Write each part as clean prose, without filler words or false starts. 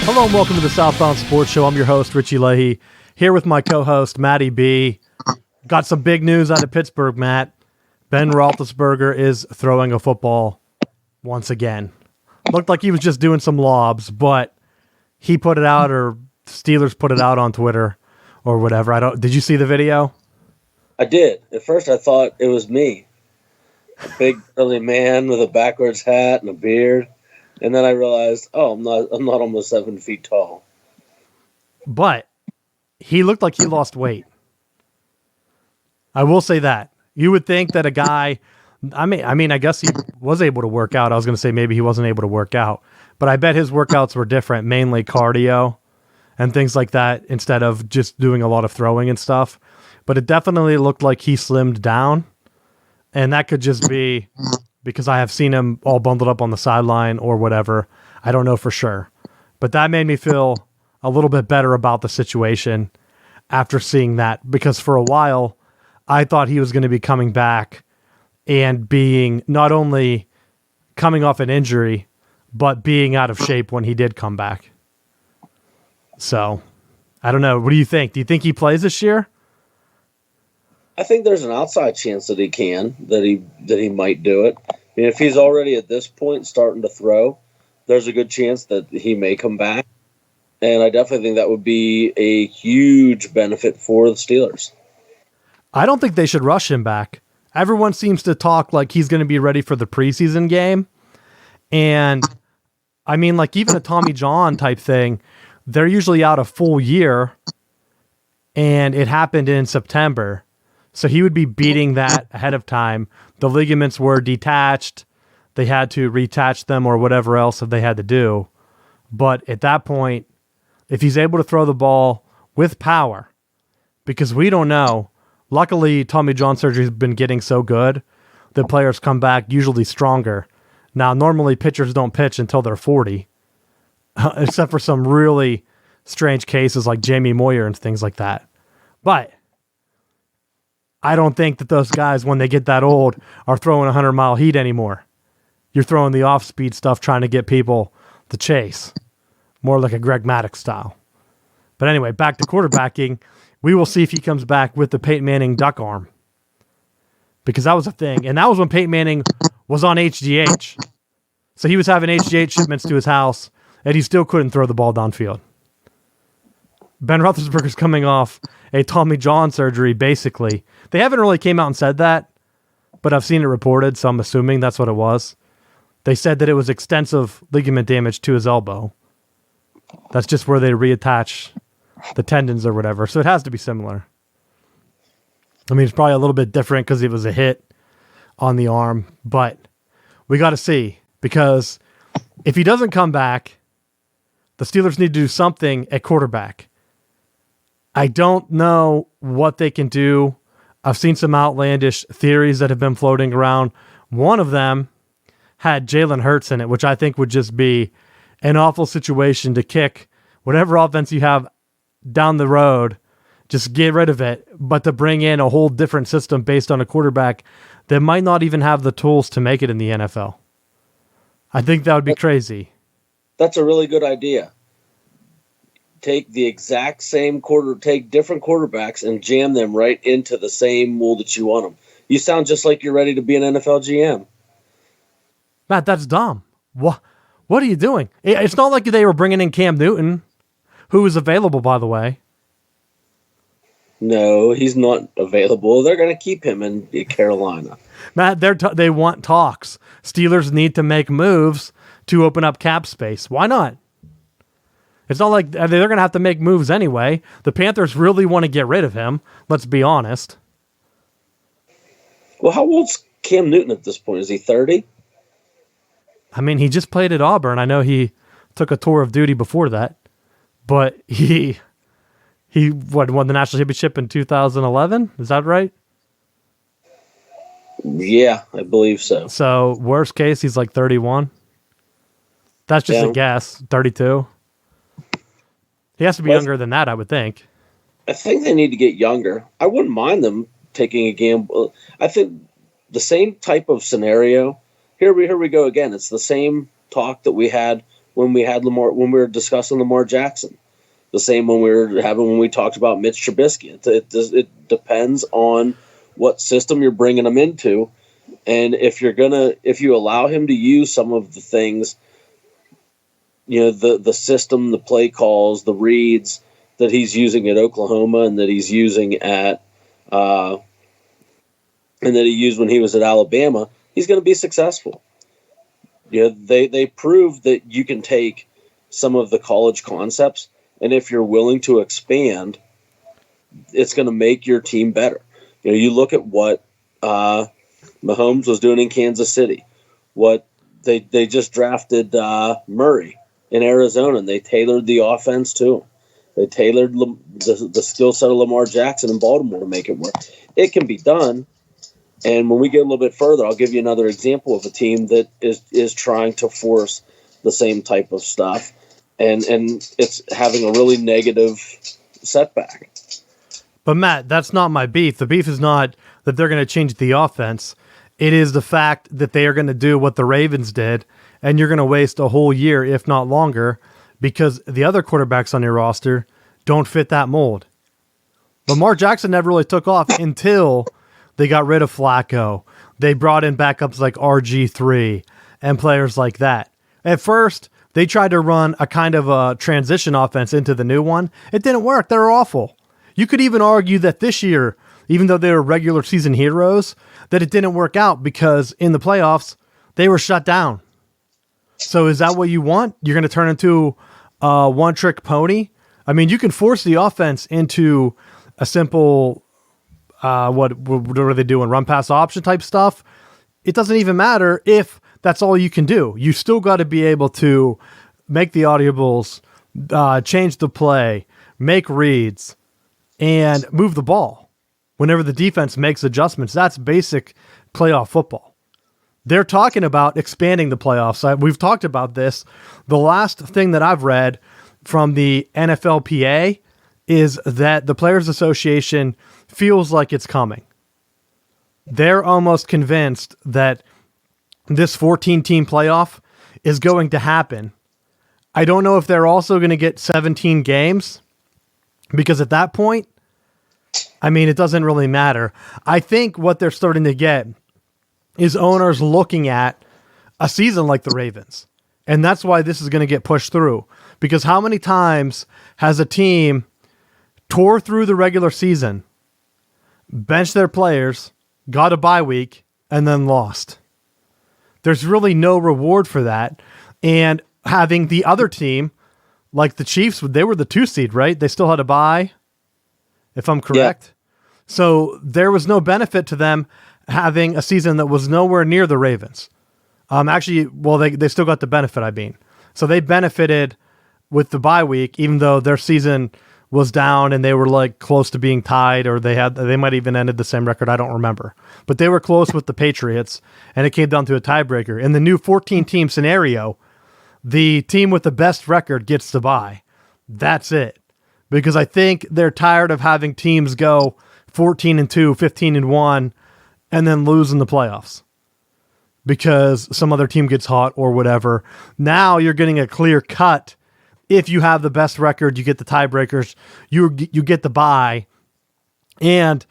Hello and welcome to the Southbound Sports Show. I'm your host, Richie Leahy, here with my co-host, Matty B. Got some big news out of Pittsburgh, Matt. Ben Roethlisberger is throwing a football once again. Looked like he was just doing some lobs, but he put it out, or Steelers put it out on Twitter or whatever. Did you see the video? I did. At first I thought it was me. A big burly man with a backwards hat and a beard. And then I realized, I'm not almost 7 feet tall. But he looked like he lost weight. I will say that. You would think that a guy, I guess he was able to work out. I was going to say maybe he wasn't able to work out, but I bet his workouts were different, mainly cardio and things like that, instead of just doing a lot of throwing and stuff. But it definitely looked like he slimmed down, and that could just be because I have seen him all bundled up on the sideline or whatever. I don't know for sure. But that made me feel a little bit better about the situation after seeing that, because for a while I thought he was going to be coming back and being not only coming off an injury, but being out of shape when he did come back. So, I don't know. What do you think? Do you think he plays this year? I think there's an outside chance that he can, that he might do it. I mean, if he's already at this point starting to throw, there's a good chance that he may come back. And I definitely think that would be a huge benefit for the Steelers. I don't think they should rush him back. Everyone seems to talk like he's going to be ready for the preseason game. And I mean, like even a Tommy John type thing, they're usually out a full year, and it happened in September. So he would be beating that ahead of time. The ligaments were detached. They had to reattach them or whatever else that they had to do. But at that point, if he's able to throw the ball with power, because we don't know, luckily Tommy John surgery has been getting so good that players come back usually stronger. Now, normally pitchers don't pitch until they're 40, except for some really strange cases like Jamie Moyer and things like that. But I don't think that those guys, when they get that old, are throwing 100-mile heat anymore. You're throwing the off-speed stuff trying to get people to chase. More like a Greg Maddux style. But anyway, back to quarterbacking. We will see if he comes back with the Peyton Manning duck arm. Because that was a thing. And that was when Peyton Manning was on HGH. So he was having HGH shipments to his house, and he still couldn't throw the ball downfield. Ben Roethlisberger's coming off a Tommy John surgery, basically. They haven't really came out and said that, but I've seen it reported, so I'm assuming that's what it was. They said that it was extensive ligament damage to his elbow. That's just where they reattach the tendons or whatever, so it has to be similar. I mean, it's probably a little bit different because it was a hit on the arm, but we got to see, because if he doesn't come back, the Steelers need to do something at quarterback. I don't know what they can do. I've seen some outlandish theories that have been floating around. One of them had Jalen Hurts in it, which I think would just be an awful situation to kick whatever offense you have down the road. Just get rid of it, but to bring in a whole different system based on a quarterback that might not even have the tools to make it in the NFL. I think that would be crazy. That's a really good idea. Take the exact same take different quarterbacks and jam them right into the same mold that you want them. You sound just like you're ready to be an NFL GM. Matt, that's dumb. What are you doing? It's not like they were bringing in Cam Newton, who is available, by the way. No, he's not available. They're going to keep him in Carolina. Matt, they want talks. Steelers need to make moves to open up cap space. Why not? It's not like they're going to have to make moves anyway. The Panthers really want to get rid of him. Let's be honest. Well, how old's Cam Newton at this point? Is he 30? I mean, he just played at Auburn. I know he took a tour of duty before that, but he won the national championship in 2011. Is that right? Yeah, I believe so. So worst case, he's like 31. That's just a guess. 32. He has to be younger than that, I would think. I think they need to get younger. I wouldn't mind them taking a gamble. I think the same type of scenario. Here we go again. It's the same talk that we had when we were discussing Lamar Jackson. The same when we talked about Mitch Trubisky. It depends on what system you're bringing him into, and if you allow him to use some of the things, the system, the play calls, the reads that he's using at Oklahoma and that he's using and that he used when he was at Alabama, he's going to be successful. They proved that you can take some of the college concepts, and if you're willing to expand, it's going to make your team better. You look at what Mahomes was doing in Kansas City, what they just drafted Murray in Arizona, and they tailored the offense to him. They tailored the skill set of Lamar Jackson in Baltimore to make it work. It can be done. And when we get a little bit further, I'll give you another example of a team that is trying to force the same type of stuff, and it's having a really negative setback. But Matt, that's not my beef. The beef is not that they're going to change the offense. It is the fact that they are going to do what the Ravens did, and you're going to waste a whole year, if not longer, because the other quarterbacks on your roster don't fit that mold. Lamar Jackson never really took off until they got rid of Flacco. They brought in backups like RG3 and players like that. At first, they tried to run a kind of a transition offense into the new one. It didn't work. They were awful. You could even argue that this year, even though they were regular season heroes, that it didn't work out because in the playoffs, they were shut down. So is that what you want? You're going to turn into a one-trick pony? I mean, you can force the offense into a simple, what are they doing, run-pass option type stuff? It doesn't even matter if that's all you can do. You still got to be able to make the audibles, change the play, make reads, and move the ball whenever the defense makes adjustments. That's basic playoff football. They're talking about expanding the playoffs. We've talked about this. The last thing that I've read from the NFLPA is that the Players Association feels like it's coming. They're almost convinced that this 14-team playoff is going to happen. I don't know if they're also going to get 17 games, because at that point, I mean, it doesn't really matter. I think what they're starting to get is owners looking at a season like the Ravens. And that's why this is going to get pushed through. Because how many times has a team tore through the regular season, benched their players, got a bye week, and then lost? There's really no reward for that. And having the other team, like the Chiefs, they were the 2 seed, right? They still had a bye, if I'm correct. Yeah. So there was no benefit to them having a season that was nowhere near the Ravens. They still got the benefit, I mean. So they benefited with the bye week, even though their season was down and they were like close to being tied, or they might even ended the same record. I don't remember. But they were close with the Patriots, and it came down to a tiebreaker. In the new 14-team scenario, the team with the best record gets the bye. That's it. Because I think they're tired of having teams go 14-2, 15-1, and then lose in the playoffs because some other team gets hot or whatever. Now you're getting a clear cut. If you have the best record, you get the tiebreakers, you get the bye. And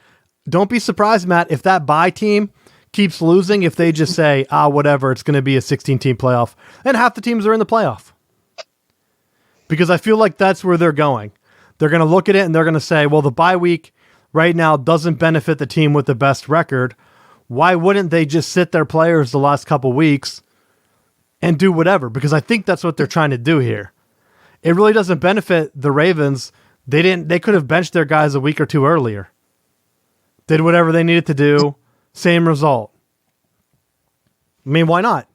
don't be surprised, Matt, if that bye team keeps losing, if they just say, whatever, it's going to be a 16-team playoff, and half the teams are in the playoff. Because I feel like that's where they're going. They're going to look at it and they're going to say, well, the bye week right now doesn't benefit the team with the best record. Why wouldn't they just sit their players the last couple weeks and do whatever? Because I think that's what they're trying to do here. It really doesn't benefit the Ravens. They could have benched their guys a week or two earlier. Did whatever they needed to do. Same result. I mean, why not?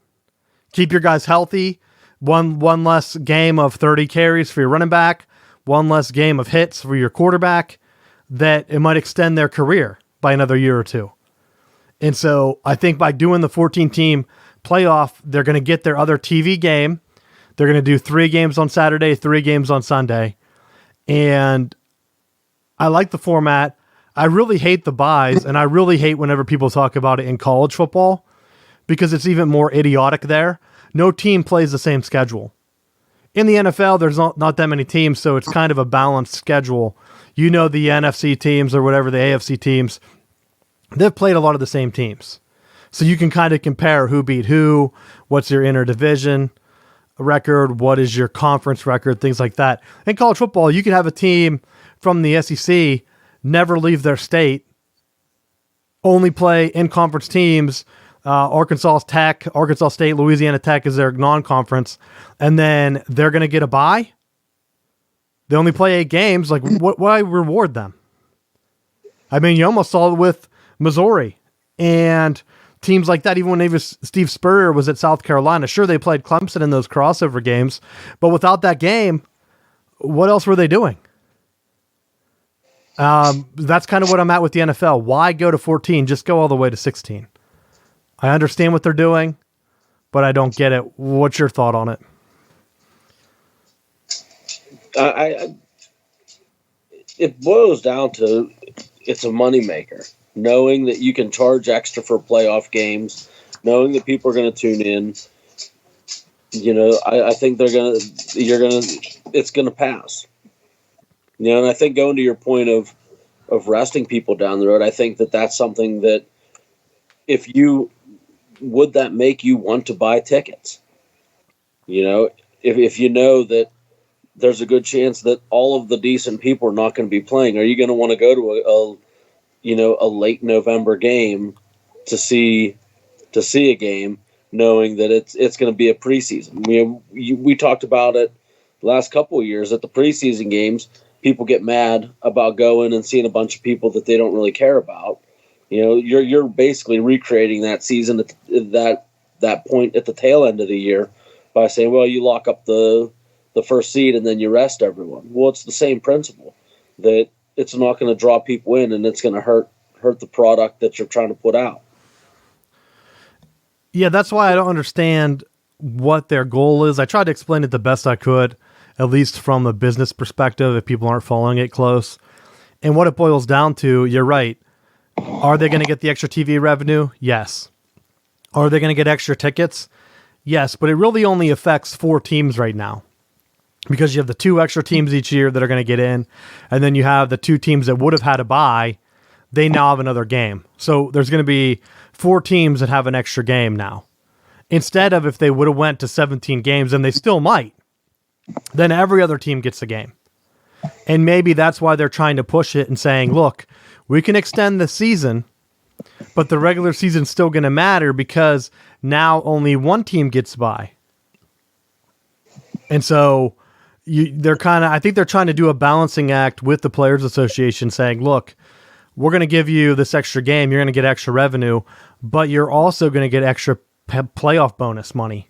Keep your guys healthy. One less game of 30 carries for your running back. One less game of hits for your quarterback. That it might extend their career by another year or two. And so I think by doing the 14-team playoff, they're going to get their other TV game. They're going to do 3 games on Saturday, 3 games on Sunday. And I like the format. I really hate the buys, and I really hate whenever people talk about it in college football because it's even more idiotic there. No team plays the same schedule. in the NFL, there's not that many teams, so it's kind of a balanced schedule. The NFC teams or whatever, the AFC teams, they've played a lot of the same teams. So you can kind of compare who beat who, what's your interdivision record, what is your conference record, things like that. In college football, you can have a team from the SEC never leave their state, only play in-conference teams. Arkansas State, Louisiana Tech is their non-conference, and then they're going to get a bye. They only play 8 games. Like, why reward them? I mean, you almost saw it with Missouri and teams like that. Even when Steve Spurrier was at South Carolina, sure, they played Clemson in those crossover games, but without that game, what else were they doing? That's kind of what I'm at with the NFL. Why go to 14? Just go all the way to 16. I understand what they're doing, but I don't get it. What's your thought on it? It boils down to it's a moneymaker. Knowing that you can charge extra for playoff games, knowing that people are going to tune in. I think it's going to pass. And I think going to your point of resting people down the road, I think that's something that would that make you want to buy tickets? If you know that there's a good chance that all of the decent people are not going to be playing, are you going to want to go to a late November game to see a game, knowing that it's going to be a preseason? We talked about it the last couple of years at the preseason games. People get mad about going and seeing a bunch of people that they don't really care about. You're basically recreating that season at that point at the tail end of the year by saying, well, you lock up the first seed and then you rest everyone. Well, it's the same principle, that it's not going to draw people in and it's going to hurt the product that you're trying to put out. Yeah, that's why I don't understand what their goal is. I tried to explain it the best I could, at least from a business perspective, if people aren't following it close. And what it boils down to, you're right. Are they going to get the extra TV revenue? Yes. Are they going to get extra tickets? Yes, but it really only affects 4 teams right now, because you have the 2 extra teams each year that are going to get in, and then you have the 2 teams that would have had a bye. They now have another game. So there's going to be 4 teams that have an extra game now. Instead of if they would have went to 17 games, and they still might, then every other team gets a game. And maybe that's why they're trying to push it and saying, look, we can extend the season, but the regular season's still going to matter because now only 1 team gets by. And so I think they're trying to do a balancing act with the Players Association, saying, look, we're going to give you this extra game. You're going to get extra revenue, but you're also going to get extra playoff bonus money.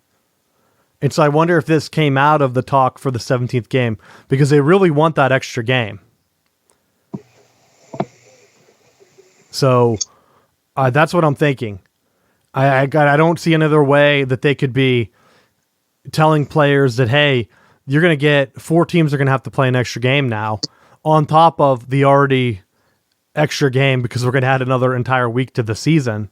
And so I wonder if this came out of the talk for the 17th game, because they really want that extra game. So that's what I'm thinking. I don't see another way that they could be telling players that, hey, you're going to get 4 teams are going to have to play an extra game now on top of the already extra game, because we're going to add another entire week to the season.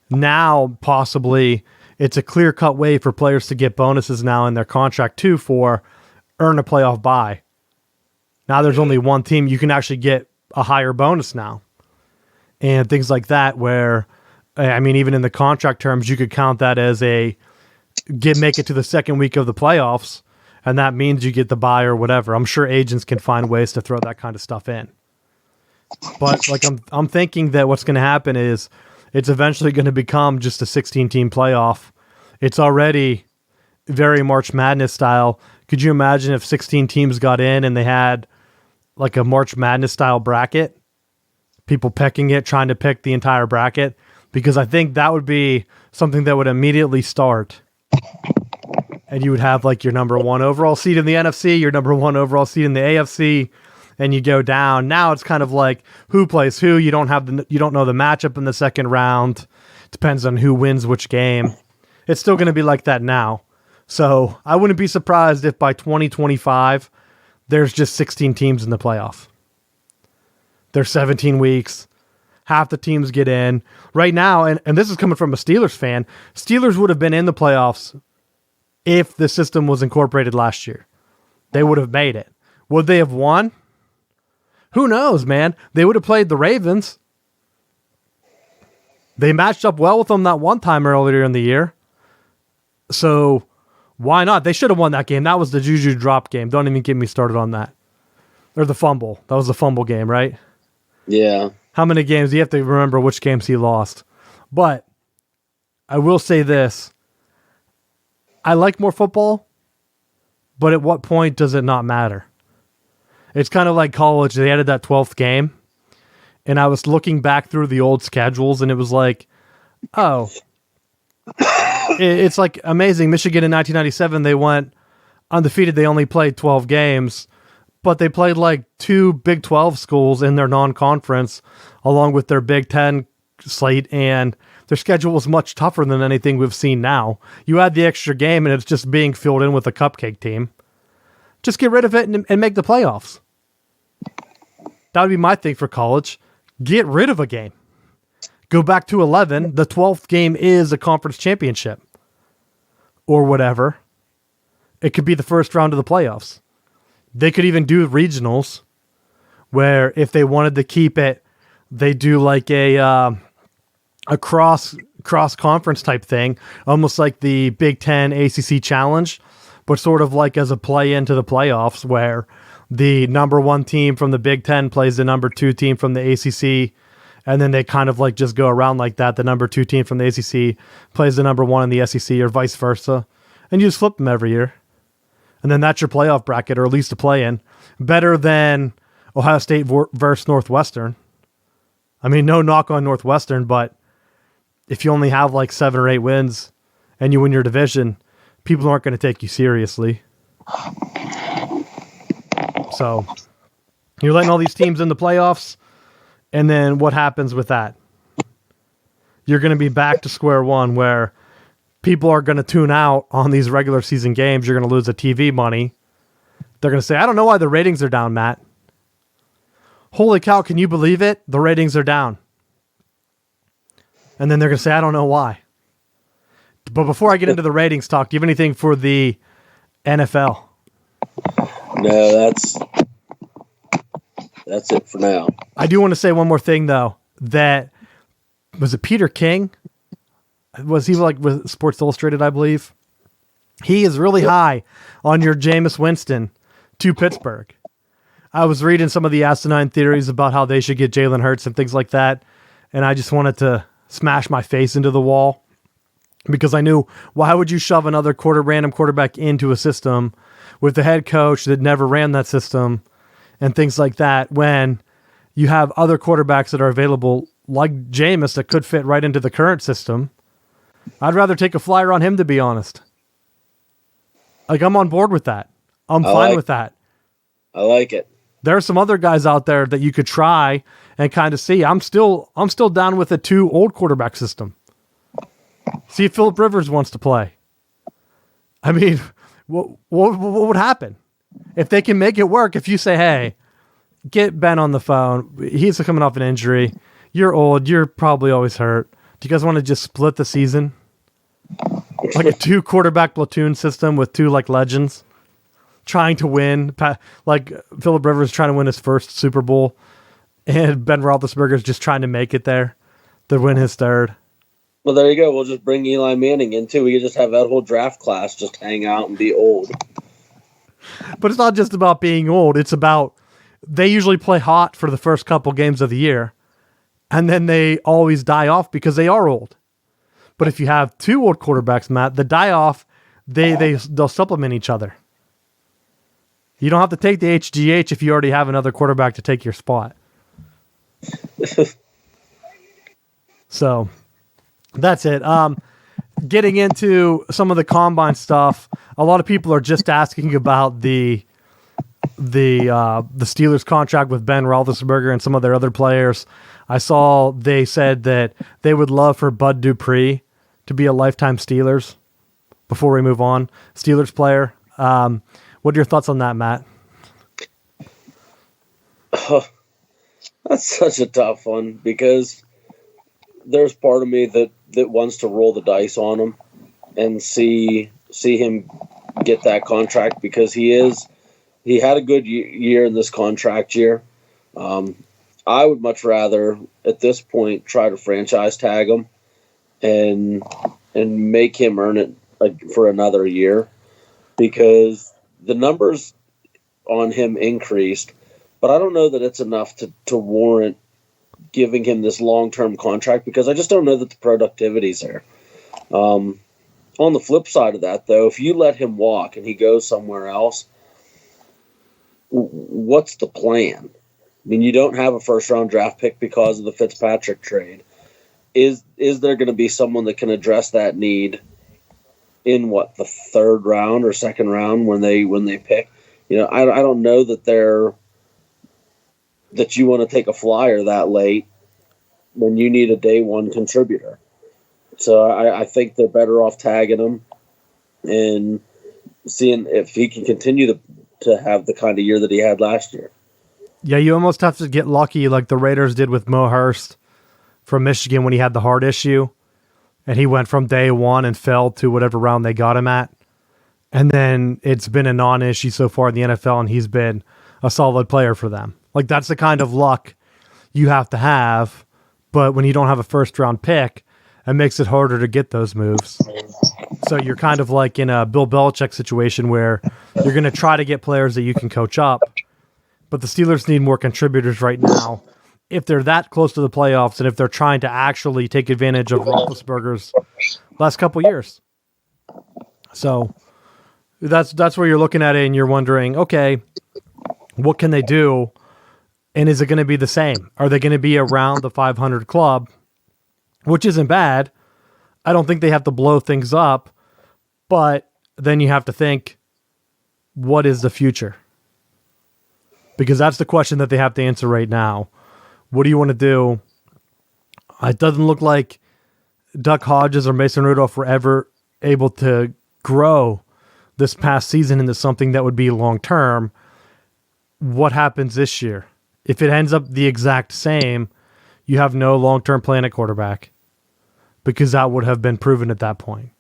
Now, possibly, it's a clear-cut way for players to get bonuses now in their contract, too, for earn a playoff bye. Now there's only 1 team. You can actually get a higher bonus now. And things like that, where, I mean, even in the contract terms, you could count that as make it to the second week of the playoffs, and that means you get the bye or whatever. I'm sure agents can find ways to throw that kind of stuff in. But like I'm thinking that what's going to happen is it's eventually going to become just a 16-team playoff. It's already very March Madness style. Could you imagine if 16 teams got in and they had like a March Madness style bracket? People pecking it, trying to pick the entire bracket? Because I think that would be something that would immediately start. And you would have like your number 1 overall seed in the NFC, your number 1 overall seed in the AFC, and you go down. Now it's kind of like who plays who. You don't know the matchup in the second round. Depends on who wins which game. It's still going to be like that now. So I wouldn't be surprised if by 2025 there's just 16 teams in the playoff. There's 17 weeks. Half the teams get in. Right now, and this is coming from a Steelers fan, Steelers would have been in the playoffs if the system was incorporated last year. They would have made it. Would they have won? Who knows, man? They would have played the Ravens. They matched up well with them that one time earlier in the year. So why not? They should have won that game. That was the Juju drop game. Don't even get me started on that. Or the fumble. That was the fumble game, right? Yeah. How many games? You have to remember which games he lost. But I will say this. I like more football, but at what point does it not matter? It's kind of like college. They added that 12th game, and I was looking back through the old schedules, and it was like, oh, it's like amazing. Michigan in 1997, they went undefeated. They only played 12 games, but they played like 2 Big 12 schools in their non-conference, along with their Big 10 slate, and their schedule was much tougher than anything we've seen now. You add the extra game, and it's just being filled in with a cupcake team. Just get rid of it and make the playoffs. That would be my thing for college. Get rid of a game. Go back to 11. The 12th game is a conference championship. Or whatever. It could be the first round of the playoffs. They could even do regionals, where if they wanted to keep it, they do like a cross conference type thing, almost like the Big Ten ACC Challenge, but sort of like as a play into the playoffs, where the number 1 team from the Big Ten plays the number 2 team from the ACC, and then they kind of like just go around like that. The number 2 team from the ACC plays the number 1 in the SEC, or vice versa, and you just flip them every year, and then that's your playoff bracket, or at least a play-in. Better than Ohio State versus Northwestern. I mean, no knock on Northwestern, but if you only have like 7 or 8 wins and you win your division, people aren't going to take you seriously. So you're letting all these teams in the playoffs, and then what happens with that? You're going to be back to square one, where people are going to tune out on these regular season games. You're going to lose the TV money. They're going to say, I don't know why the ratings are down, Matt. Holy cow, can you believe it? The ratings are down. And then they're going to say, I don't know why. But before I get into the ratings talk, do you have anything for the NFL? No, that's it for now. I do want to say one more thing, though. That was it Peter King? Was he like with Sports Illustrated, I believe? He is really high on your Jameis Winston to Pittsburgh. I was reading some of the asinine theories about how they should get Jalen Hurts and things like that, and I just wanted to smash my face into the wall, because I knew, why would you shove another random quarterback into a system with the head coach that never ran that system and things like that, when you have other quarterbacks that are available like Jameis that could fit right into the current system? I'd rather take a flyer on him, to be honest. Like, I'm on board with that. I'm fine with that. I like it. There are some other guys out there that you could try and kind of see. I'm still down with a 2 old quarterback system. See if Phillip Rivers wants to play. I mean, what would happen if they can make it work? If you say, hey, get Ben on the phone. He's coming off an injury. You're old. You're probably always hurt. Do you guys want to just split the season? Like a 2 quarterback platoon system with 2 like legends trying to win, like Phillip Rivers trying to win his first Super Bowl, and Ben Roethlisberger is just trying to make it there to win his 3rd. Well, there you go. We'll just bring Eli Manning in too. We could just have that whole draft class just hang out and be old. But it's not just about being old. It's about, they usually play hot for the first couple games of the year, and then they always die off because they are old. But if you have 2 old quarterbacks, Matt, the die off, they'll supplement each other. You don't have to take the HGH if you already have another quarterback to take your spot. So that's it. Getting into some of the combine stuff, a lot of people are just asking about the Steelers contract with Ben Roethlisberger and some of their other players. I saw they said that they would love for Bud Dupree to be a lifetime Steelers. Before we move on, Steelers player. What are your thoughts on that, Matt? Oh, that's such a tough one, because there's part of me that wants to roll the dice on him and see see him get that contract because he had a good year in this contract year. I would much rather at this point try to franchise tag him and make him earn it for another year, because the numbers on him increased, but I don't know that it's enough to warrant giving him this long-term contract, because I just don't know that the productivity's there. On the flip side of that, though, if you let him walk and he goes somewhere else, what's the plan? I mean, you don't have a first-round draft pick because of the Fitzpatrick trade. Is there going to be someone that can address that need in the third round or second round when they pick? I don't know that you want to take a flyer that late when you need a day one contributor. So I think they're better off tagging him and seeing if he can continue to have the kind of year that he had last year. Yeah, you almost have to get lucky like the Raiders did with Mo Hurst from Michigan when he had the heart issue, and he went from day one and fell to whatever round they got him at. And then it's been a non-issue so far in the NFL, and he's been a solid player for them. Like, that's the kind of luck you have to have, but when you don't have a first-round pick, it makes it harder to get those moves. So you're kind of like in a Bill Belichick situation where you're going to try to get players that you can coach up, but the Steelers need more contributors right now if they're that close to the playoffs and if they're trying to actually take advantage of Roethlisberger's last couple years. So that's where you're looking at it and you're wondering, okay, what can they do? And is it going to be the same? Are they going to be around the 500 club, which isn't bad? I don't think they have to blow things up, but then you have to think, what is the future? Because that's the question that they have to answer right now. What do you want to do? It doesn't look like Duck Hodges or Mason Rudolph were ever able to grow this past season into something that would be long-term. What happens this year? If it ends up the exact same, you have no long-term plan at quarterback, because that would have been proven at that point.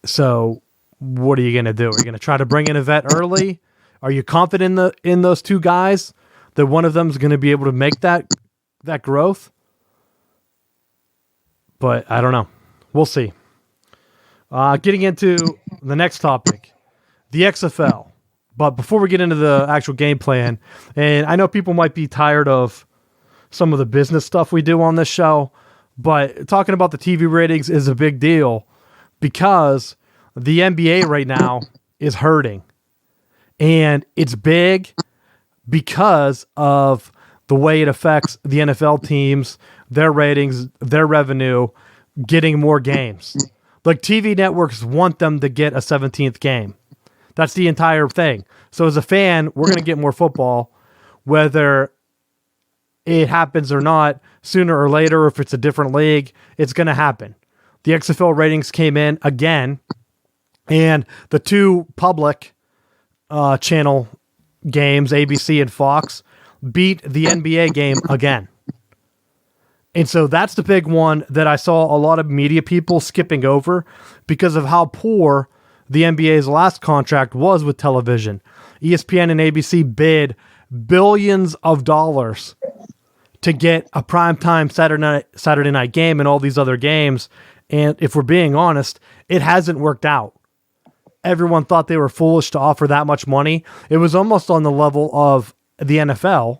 So what are you going to do? Are you going to try to bring in a vet early? Are you confident in those two guys that one of them is going to be able to make that growth? But I don't know. We'll see. Getting into the next topic, the XFL. But before we get into the actual game plan, and I know people might be tired of some of the business stuff we do on this show, but talking about the TV ratings is a big deal because the NBA right now is hurting. And it's big because of the way it affects the NFL teams, their ratings, their revenue, getting more games. Like, TV networks want them to get a 17th game. That's the entire thing. So as a fan, we're going to get more football, whether it happens or not, sooner or later, or if it's a different league, it's going to happen. The XFL ratings came in again, and the two public channel games, ABC and Fox, beat the NBA game again. And so that's the big one that I saw a lot of media people skipping over because of how poor the NBA's last contract was with television. ESPN and ABC bid billions of dollars to get a primetime Saturday night game and all these other games. And if we're being honest, it hasn't worked out. Everyone thought they were foolish to offer that much money. It was almost on the level of the NFL,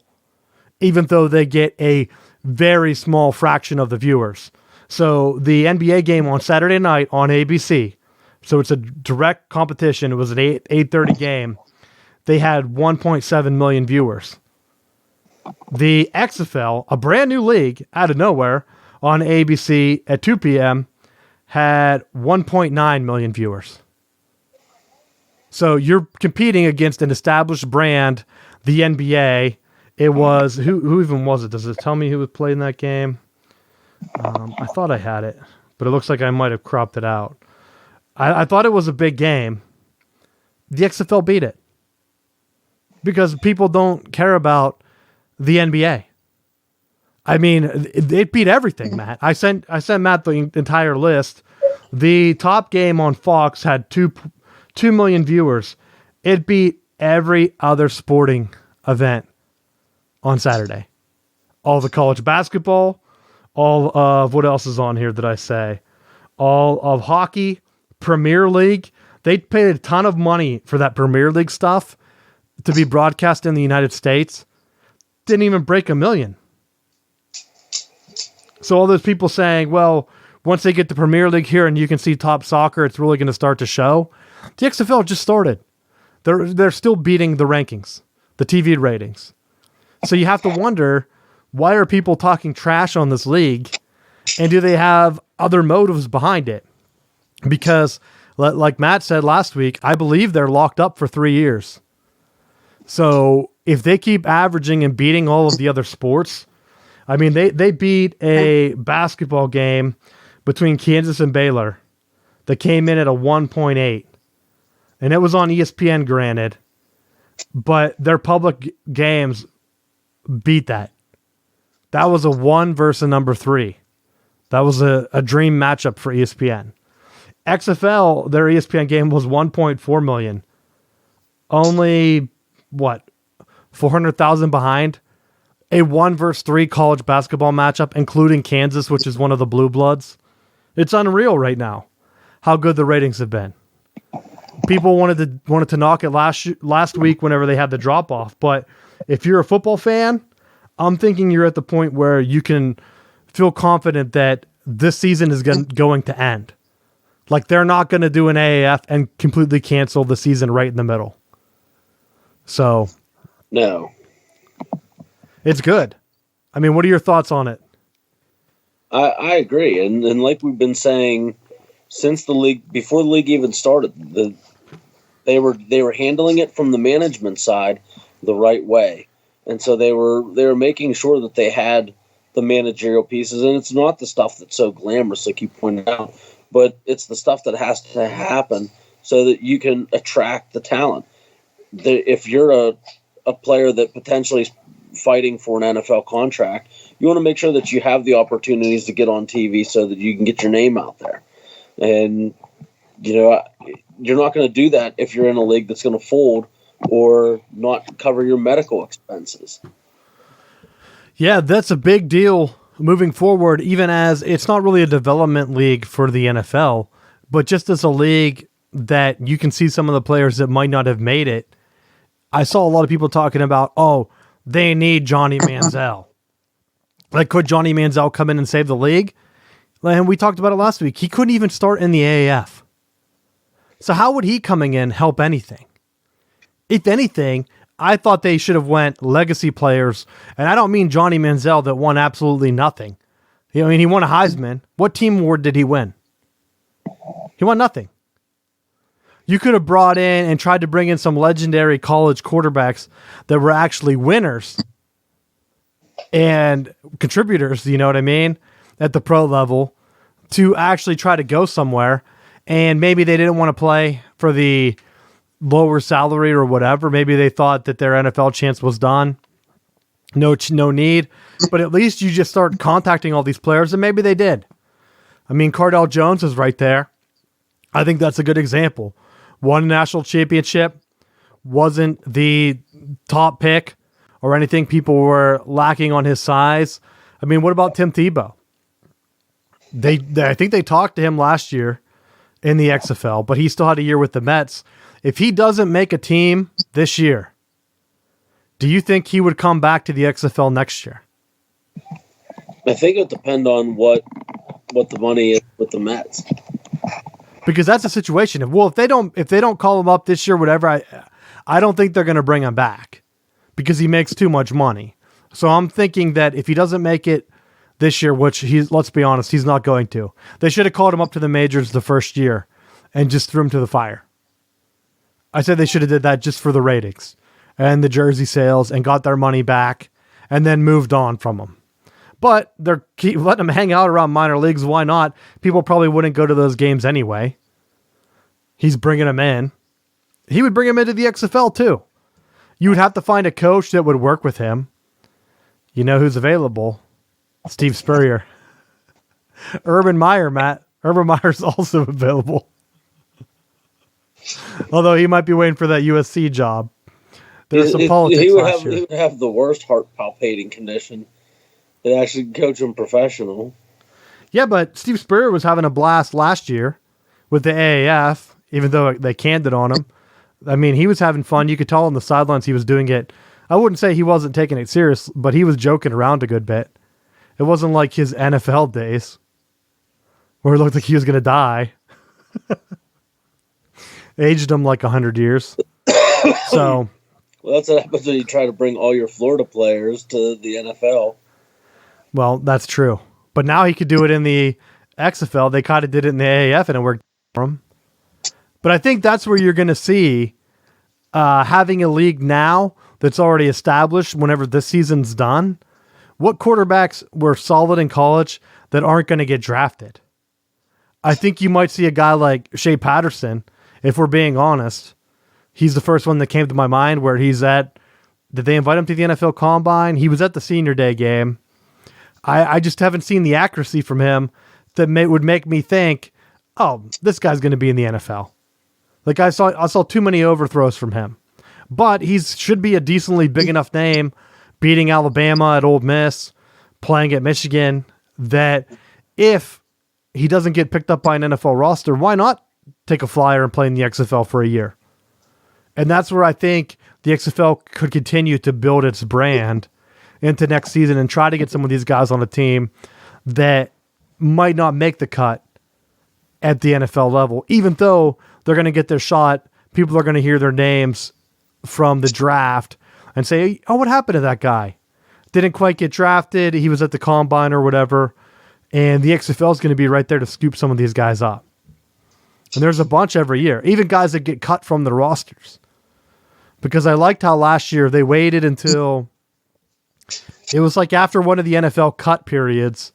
even though they get a very small fraction of the viewers. So the NBA game on Saturday night on ABC, so it's a direct competition. It was an 8:30 game. They had 1.7 million viewers. The XFL, a brand new league out of nowhere on ABC at 2 p.m., had 1.9 million viewers. So you're competing against an established brand, the NBA. It was, who even was it? Does it tell me who was playing that game? I thought I had it, but it looks like I might have cropped it out. I thought it was a big game. The XFL beat it because people don't care about the NBA. I mean, it beat everything, Matt. I sent Matt the entire list The top game on Fox had 2 million viewers. It beat every other sporting event on Saturday. All the college basketball, all of what else is on here that I say? All of hockey, Premier League. They paid a ton of money for that Premier League stuff to be broadcast in the United States. Didn't even break 1 million. So all those people saying, well, once they get the Premier League here and you can see top soccer, it's really going to start to show. The XFL just started. They're still beating the rankings, the TV ratings. So you have to wonder, why are people talking trash on this league? And do they have other motives behind it? Because like Matt said last week, I believe they're locked up for 3 years. So if they keep averaging and beating all of the other sports, I mean, they beat a basketball game between Kansas and Baylor that came in at a 1.8. And it was on ESPN, granted. But their public games beat that. That was a 1 versus a number 3. That was a dream matchup for ESPN. XFL, their ESPN game was 1.4 million. Only, 400,000 behind? A 1 versus 3 college basketball matchup, including Kansas, which is one of the blue bloods. It's unreal right now how good the ratings have been. People wanted to knock it last week whenever they had the drop off, but if you're a football fan, I'm thinking you're at the point where you can feel confident that this season is going to end. Like, they're not going to do an AAF and completely cancel the season right in the middle. So, no, it's good. I mean, what are your thoughts on it? I agree, and like we've been saying since the league, before the league even started, they were handling it from the management side the right way, and so they were making sure that they had the managerial pieces, and it's not the stuff that's so glamorous, like you pointed out, but it's the stuff that has to happen so that you can attract the talent. If you're a player that potentially is fighting for an NFL contract, you want to make sure that you have the opportunities to get on TV so that you can get your name out there. And, you're not going to do that if you're in a league that's going to fold or not cover your medical expenses. Yeah, that's a big deal moving forward, even as it's not really a development league for the NFL, but just as a league that you can see some of the players that might not have made it. I saw a lot of people talking about, they need Johnny Manziel. Like, could Johnny Manziel come in and save the league? And we talked about it last week. He couldn't even start in the AAF. So how would he coming in help anything? If anything, I thought they should have went legacy players. And I don't mean Johnny Manziel that won absolutely nothing. He won a Heisman. What team award did he win? He won nothing. You could have brought in and tried to bring in some legendary college quarterbacks that were actually winners and contributors, you know what I mean, at the pro level, to actually try to go somewhere. And maybe they didn't want to play for the lower salary or whatever. Maybe they thought that their NFL chance was done. No need. But at least you just start contacting all these players, and maybe they did. I mean, Cardell Jones is right there. I think that's a good example. Won a national championship, wasn't the top pick or anything. People were lacking on his size. I mean, what about Tim Tebow? I think they talked to him last year in the XFL, but he still had a year with the Mets. If he doesn't make a team this year, do you think he would come back to the XFL next year? I think it depends on what the money is with the Mets. Because that's a situation. Well, if they don't call him up this year, whatever, I don't think they're going to bring him back because he makes too much money. So I'm thinking that if he doesn't make it this year, which let's be honest, he's not going to. They should have called him up to the majors the first year and just threw him to the fire. I said they should have did that just for the ratings and the jersey sales and got their money back and then moved on from him. But they're letting him hang out around minor leagues. Why not? People probably wouldn't go to those games anyway. He's bringing him in. He would bring him into the XFL too. You would have to find a coach that would work with him. You know who's available? Steve Spurrier. Urban Meyer, Matt. Urban Meyer's also available. Although he might be waiting for that USC job. There's some politics last year. He would have the worst heart palpating condition to actually coach him professional. Yeah, but Steve Spurrier was having a blast last year with the AAF, even though they canned it on him. I mean, he was having fun. You could tell on the sidelines he was doing it. I wouldn't say he wasn't taking it serious, but he was joking around a good bit. It wasn't like his NFL days where it looked like he was going to die. Aged him like 100 years. So, well, that's what happens when you try to bring all your Florida players to the NFL. Well, that's true. But now he could do it in the XFL. They kind of did it in the AAF and it worked for him. But I think that's where you're going to see having a league now that's already established whenever this season's done. What quarterbacks were solid in college that aren't going to get drafted? I think you might see a guy like Shea Patterson, if we're being honest. He's the first one that came to my mind where he's at. Did they invite him to the NFL Combine? He was at the Senior Day game. I just haven't seen the accuracy from him that would make me think, oh, this guy's going to be in the NFL. Like I saw too many overthrows from him. But he should be a decently big enough name, beating Alabama at Ole Miss, playing at Michigan, that if he doesn't get picked up by an NFL roster, why not take a flyer and play in the XFL for a year? And that's where I think the XFL could continue to build its brand into next season and try to get some of these guys on a team that might not make the cut at the NFL level, even though they're going to get their shot. People are going to hear their names from the draft and say, oh, what happened to that guy? Didn't quite get drafted. He was at the Combine or whatever. And the XFL is going to be right there to scoop some of these guys up. And there's a bunch every year, even guys that get cut from the rosters. Because I liked how last year they waited until it was like after one of the NFL cut periods,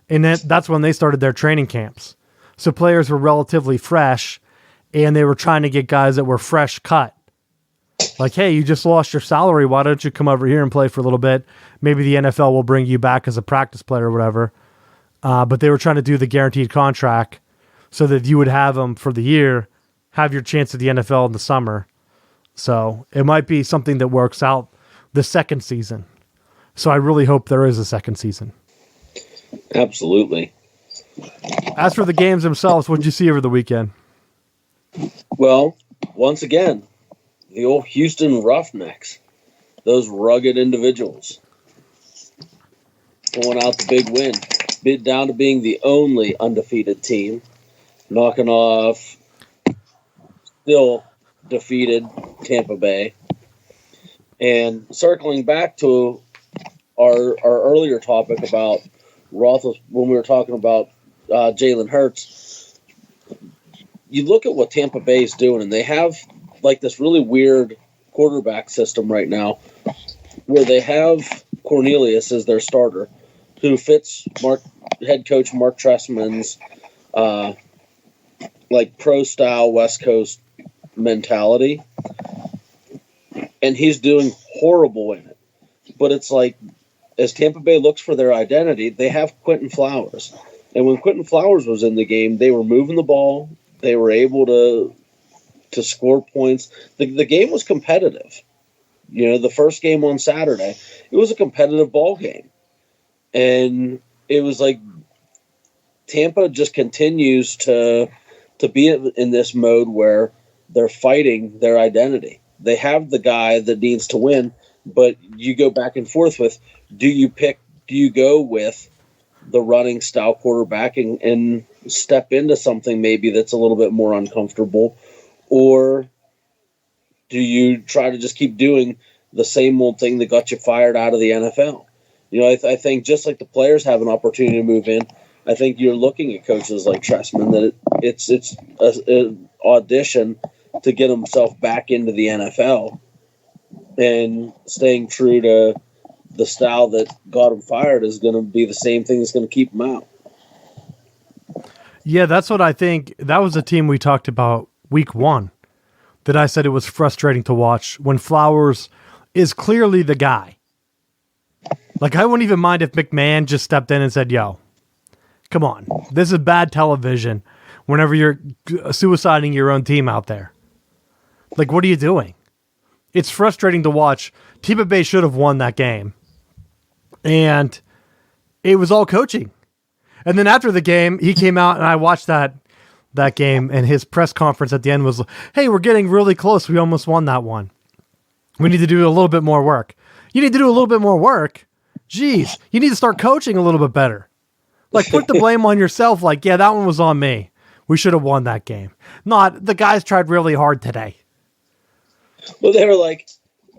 and that's when they started their training camps. So players were relatively fresh, and they were trying to get guys that were fresh cut. Like, hey, you just lost your salary. Why don't you come over here and play for a little bit? Maybe the NFL will bring you back as a practice player or whatever. But they were trying to do the guaranteed contract so that you would have them for the year, have your chance at the NFL in the summer. So it might be something that works out the second season. So I really hope there is a second season. Absolutely. As for the games themselves, what did you see over the weekend? Well, once again, the old Houston Roughnecks, those rugged individuals, pulling out the big win, bid down to being the only undefeated team, knocking off still defeated Tampa Bay. And circling back to our earlier topic about Roethlisberger, when we were talking about Jalen Hurts, you look at what Tampa Bay is doing, and they have like this really weird quarterback system right now where they have Cornelius as their starter, who fits head coach Mark Trestman's like pro-style West Coast mentality. And he's doing horrible in it. But it's like, as Tampa Bay looks for their identity, they have Quentin Flowers. And when Quentin Flowers was in the game, they were moving the ball. They were able to score points. The game was competitive. You know, the first game on Saturday, it was a competitive ball game. And it was like Tampa just continues to be in this mode where they're fighting their identity. They have the guy that needs to win, but you go back and forth with, do you go with the running style quarterback and step into something maybe that's a little bit more uncomfortable, or do you try to just keep doing the same old thing that got you fired out of the NFL? You know, I think just like the players have an opportunity to move in, I think you're looking at coaches like Trestman that it's an audition to get himself back into the NFL and staying true to the style that got him fired is going to be the same thing that's going to keep him out. Yeah, that's what I think. That was a team we talked about week one that I said it was frustrating to watch when Flowers is clearly the guy. Like, I wouldn't even mind if McMahon just stepped in and said, yo, Come on. This is bad television whenever you're suiciding your own team out there. Like, what are you doing? It's frustrating to watch. Tampa Bay should have won that game. And it was all coaching. And then after the game, he came out and I watched that game, and his press conference at the end was, hey, we're getting really close. We almost won that one. We need to do a little bit more work. You need to do a little bit more work? Jeez, you need to start coaching a little bit better. Like, put the blame on yourself. Like, yeah, that one was on me. We should have won that game. Not, the guys tried really hard today. Well, they were like,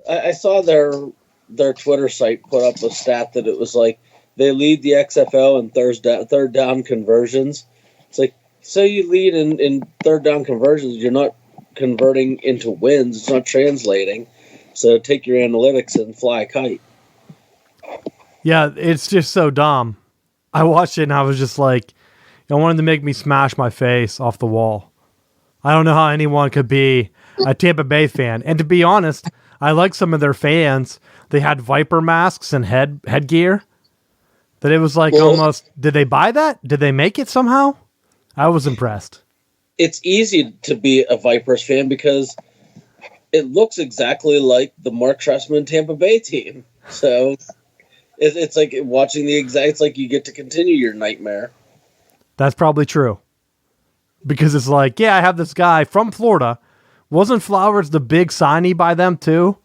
I saw their Twitter site put up a stat that it was like, they lead the XFL in third down conversions. It's like, so you lead in third down conversions, you're not converting into wins. It's not translating. So take your analytics and fly a kite. Yeah, it's just so dumb. I watched it and I was just like, I wanted to make me smash my face off the wall. I don't know how anyone could be a Tampa Bay fan. And to be honest, I like some of their fans. They had Viper masks and headgear. That it was like almost, did they buy that? Did they make it somehow? I was impressed. It's easy to be a Vipers fan because it looks exactly like the Mark Trestman Tampa Bay team. So it's like watching it's like you get to continue your nightmare. That's probably true. Because it's like, yeah, I have this guy from Florida. Wasn't Flowers the big signee by them too?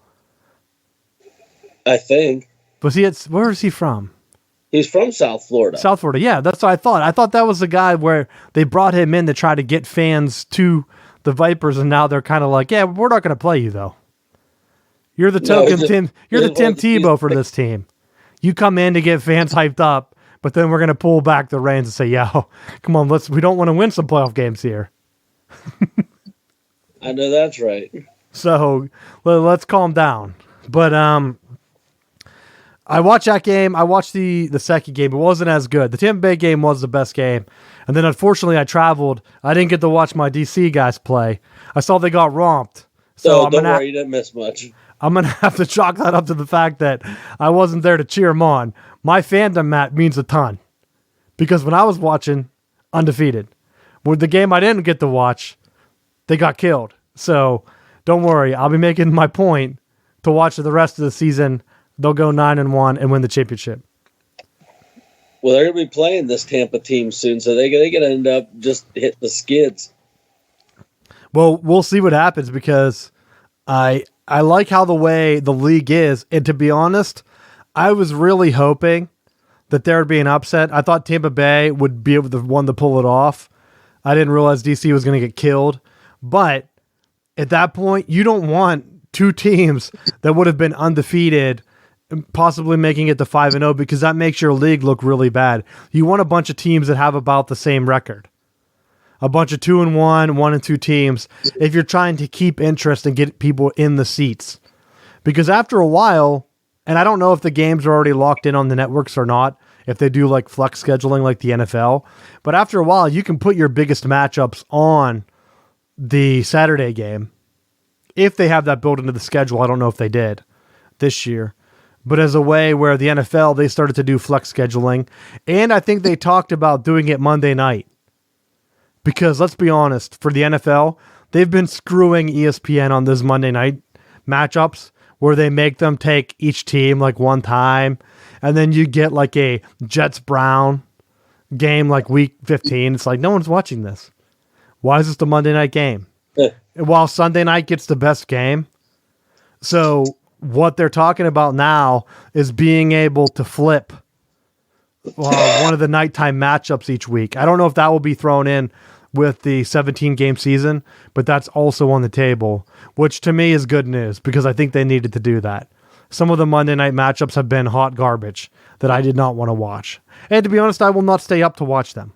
I think. Where is he from? He's from South Florida. South Florida, yeah, that's what I thought. I thought that was the guy where they brought him in to try to get fans to the Vipers, and now they're kind of like, yeah, we're not going to play you though. You're the Tim Tebow for this team. You come in to get fans hyped up, but then we're going to pull back the reins and say, yeah, come on, we don't want to win some playoff games here. I know that's right. So let's calm down. But I watched that game. I watched the second game. It wasn't as good. The Tampa Bay game was the best game. And then unfortunately I traveled. I didn't get to watch my DC guys play. I saw they got romped. So don't worry, you didn't miss much. I'm going to have to chalk that up to the fact that I wasn't there to cheer them on. My fandom, Matt, means a ton. Because when I was watching, undefeated. With the game I didn't get to watch, they got killed. So don't worry. I'll be making my point to watch the rest of the season. They'll go 9-1 and win the championship. Well, they're going to be playing this Tampa team soon, so they're going to end up just hit the skids. Well, we'll see what happens because I like how the way the league is. And to be honest, I was really hoping that there would be an upset. I thought Tampa Bay would be able to one to pull it off. I didn't realize DC was going to get killed. But at that point, you don't want two teams that would have been undefeated possibly making it to 5-0 because that makes your league look really bad. You want a bunch of teams that have about the same record. A bunch of 2-1, 1-2 teams if you're trying to keep interest and get people in the seats. Because after a while, and I don't know if the games are already locked in on the networks or not, if they do like flex scheduling like the NFL, but after a while you can put your biggest matchups on the Saturday game. If they have that built into the schedule, I don't know if they did this year. But as a way where the NFL, they started to do flex scheduling. And I think they talked about doing it Monday night. Because let's be honest, for the NFL, they've been screwing ESPN on those Monday night matchups where they make them take each team like one time. And then you get like a Jets-Brown game like week 15. It's like, no one's watching this. Why is this the Monday night game? While Sunday night gets the best game. So what they're talking about now is being able to flip one of the nighttime matchups each week. I don't know if that will be thrown in with the 17-game season, but that's also on the table, which to me is good news because I think they needed to do that. Some of the Monday night matchups have been hot garbage that I did not want to watch. And to be honest, I will not stay up to watch them.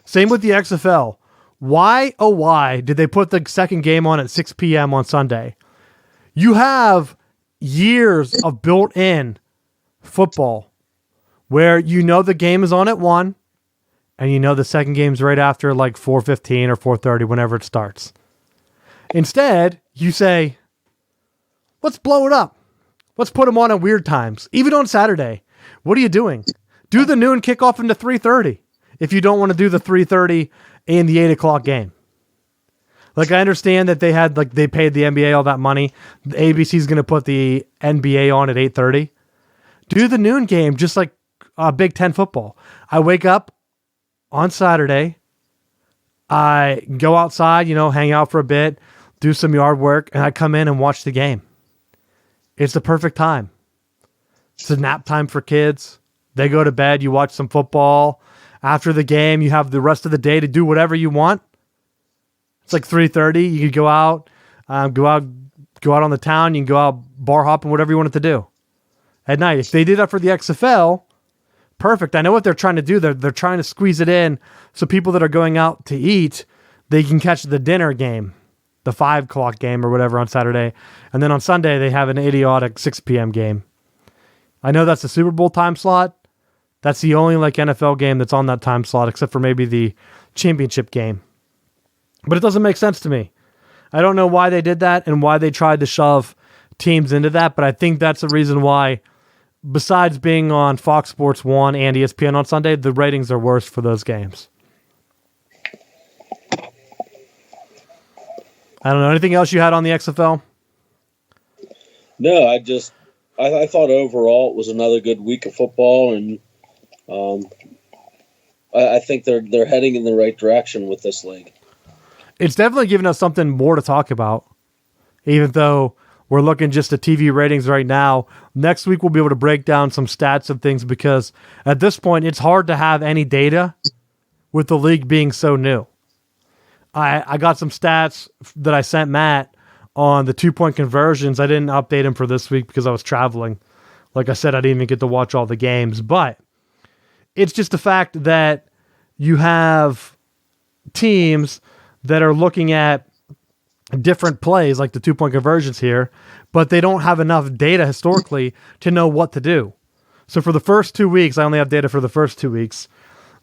Same with the XFL. Why, oh why, did they put the second game on at 6 p.m. on Sunday? You have years of built-in football where you know the game is on at 1 and you know the second game's right after like 4:15 or 4:30, whenever it starts. Instead, you say, let's blow it up. Let's put them on at weird times, even on Saturday. What are you doing? Do the noon kickoff into 3:30 if you don't want to do the 3:30 and the 8 o'clock game. Like, I understand that they paid the NBA all that money. The ABC's going to put the NBA on at 8:30. Do the noon game just like Big Ten football. I wake up on Saturday. I go outside, hang out for a bit, do some yard work, and I come in and watch the game. It's the perfect time. It's a nap time for kids. They go to bed. You watch some football. After the game, you have the rest of the day to do whatever you want. It's like 3:30. You can go out on the town. You can go out bar hopping, whatever you wanted to do at night. If they did that for the XFL, perfect. I know what they're trying to do. They're trying to squeeze it in so people that are going out to eat, they can catch the dinner game, the 5 o'clock game or whatever on Saturday. And then on Sunday, they have an idiotic 6 p.m. game. I know that's the Super Bowl time slot. That's the only NFL game that's on that time slot, except for maybe the championship game. But it doesn't make sense to me. I don't know why they did that and why they tried to shove teams into that, but I think that's the reason why, besides being on Fox Sports 1 and ESPN on Sunday, the ratings are worse for those games. I don't know. Anything else you had on the XFL? No, I thought overall it was another good week of football, and I think they're heading in the right direction with this league. It's definitely giving us something more to talk about, even though we're looking just at TV ratings right now. Next week, we'll be able to break down some stats of things because at this point, it's hard to have any data with the league being so new. I got some stats that I sent Matt on the 2-point conversions. I didn't update him for this week because I was traveling. Like I said, I didn't even get to watch all the games, but it's just the fact that you have teams that are looking at different plays, like the 2-point conversions here, but they don't have enough data historically to know what to do. So for the first 2 weeks, I only have data for the first 2 weeks,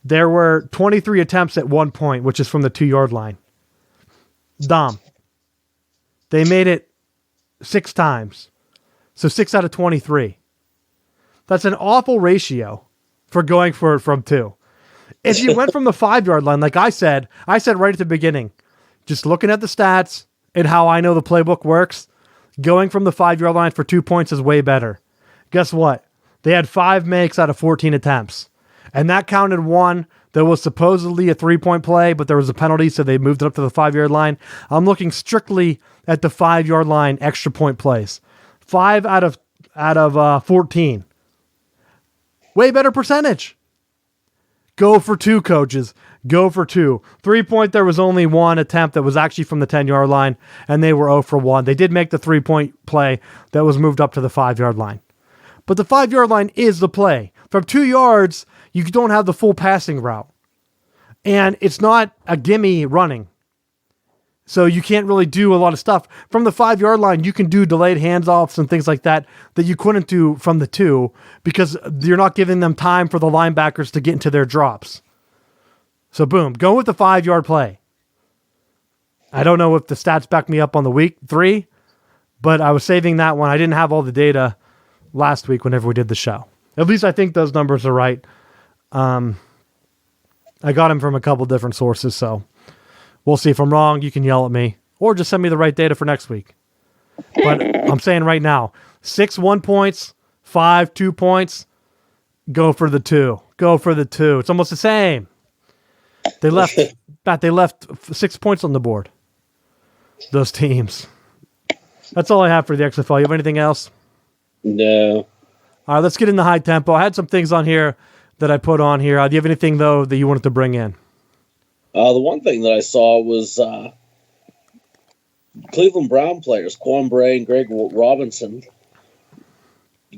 there were 23 attempts at 1 point, which is from the 2-yard line. Dom. They made it 6 times. So 6 out of 23. That's an awful ratio for going for it from 2. If you went from the 5-yard line, like I said right at the beginning, just looking at the stats and how I know the playbook works, going from the 5-yard line for 2 points is way better. Guess what? They had 5 makes out of 14 attempts. And that counted one that was supposedly a 3-point play, but there was a penalty, so they moved it up to the 5-yard line. I'm looking strictly at the 5-yard line extra point plays. 5 out of 14. Way better percentage. Go for 2, coaches. Go for 2. 3-point, there was only 1 attempt that was actually from the 10-yard line, and they were 0 for 1. They did make the 3-point play that was moved up to the 5-yard line. But the 5-yard line is the play. From 2 yards, you don't have the full passing route. And it's not a gimme running. So you can't really do a lot of stuff. From the 5-yard line, you can do delayed handoffs and things like that you couldn't do from the 2 because you're not giving them time for the linebackers to get into their drops. So boom, go with the 5-yard play. I don't know if the stats back me up on the week 3, but I was saving that one. I didn't have all the data last week whenever we did the show. At least I think those numbers are right. I got them from a couple different sources, so we'll see. If I'm wrong, you can yell at me or just send me the right data for next week. But I'm saying right now, 6 1 points, 5 2 points, go for the 2. Go for the 2. It's almost the same. They left 6 points on the board. Those teams. That's all I have for the XFL. You have anything else? No. All right, let's get in the high tempo. I had some things on here that I put on here. Do you have anything, though, that you wanted to bring in? The one thing that I saw was Cleveland Brown players, Quan Bray and Greg Robinson,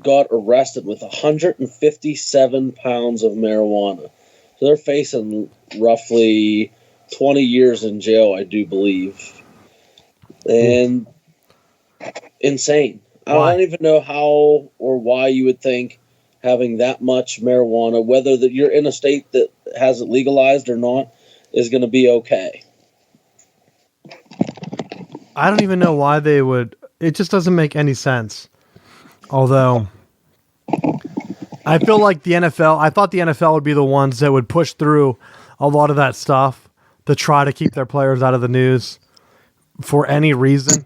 got arrested with 157 pounds of marijuana. So they're facing roughly 20 years in jail, I do believe. And insane. I don't even know how or why you would think having that much marijuana, whether that you're in a state that has it legalized or not, is going to be okay. I don't even know why they would. It just doesn't make any sense. Although, I feel like I thought the NFL would be the ones that would push through a lot of that stuff to try to keep their players out of the news for any reason.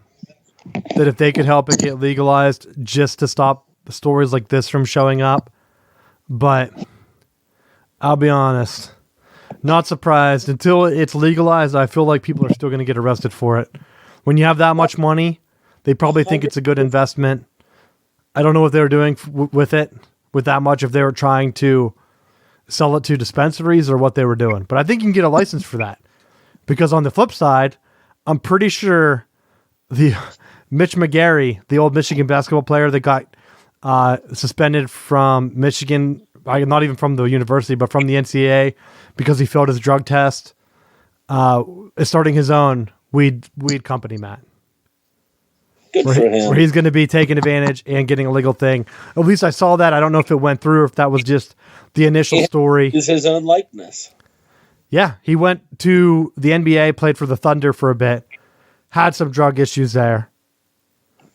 That if they could help it get legalized just to stop stories like this from showing up. But I'll be honest, not surprised. Until it's legalized, I feel like people are still going to get arrested for it. When you have that much money, they probably think it's a good investment. I don't know what they were doing with it, with that much, if they were trying to sell it to dispensaries or what they were doing. But I think you can get a license for that. Because on the flip side, I'm pretty sure the Mitch McGary, the old Michigan basketball player that got suspended from Michigan, not even from the university, but from the NCAA because he failed his drug test, is starting his own weed company, Matt. Good for him. Where he's going to be taking advantage and getting a legal thing. At least I saw that. I don't know if it went through or if that was just the initial story. Is his own likeness. Yeah, he went to the NBA, played for the Thunder for a bit, had some drug issues there,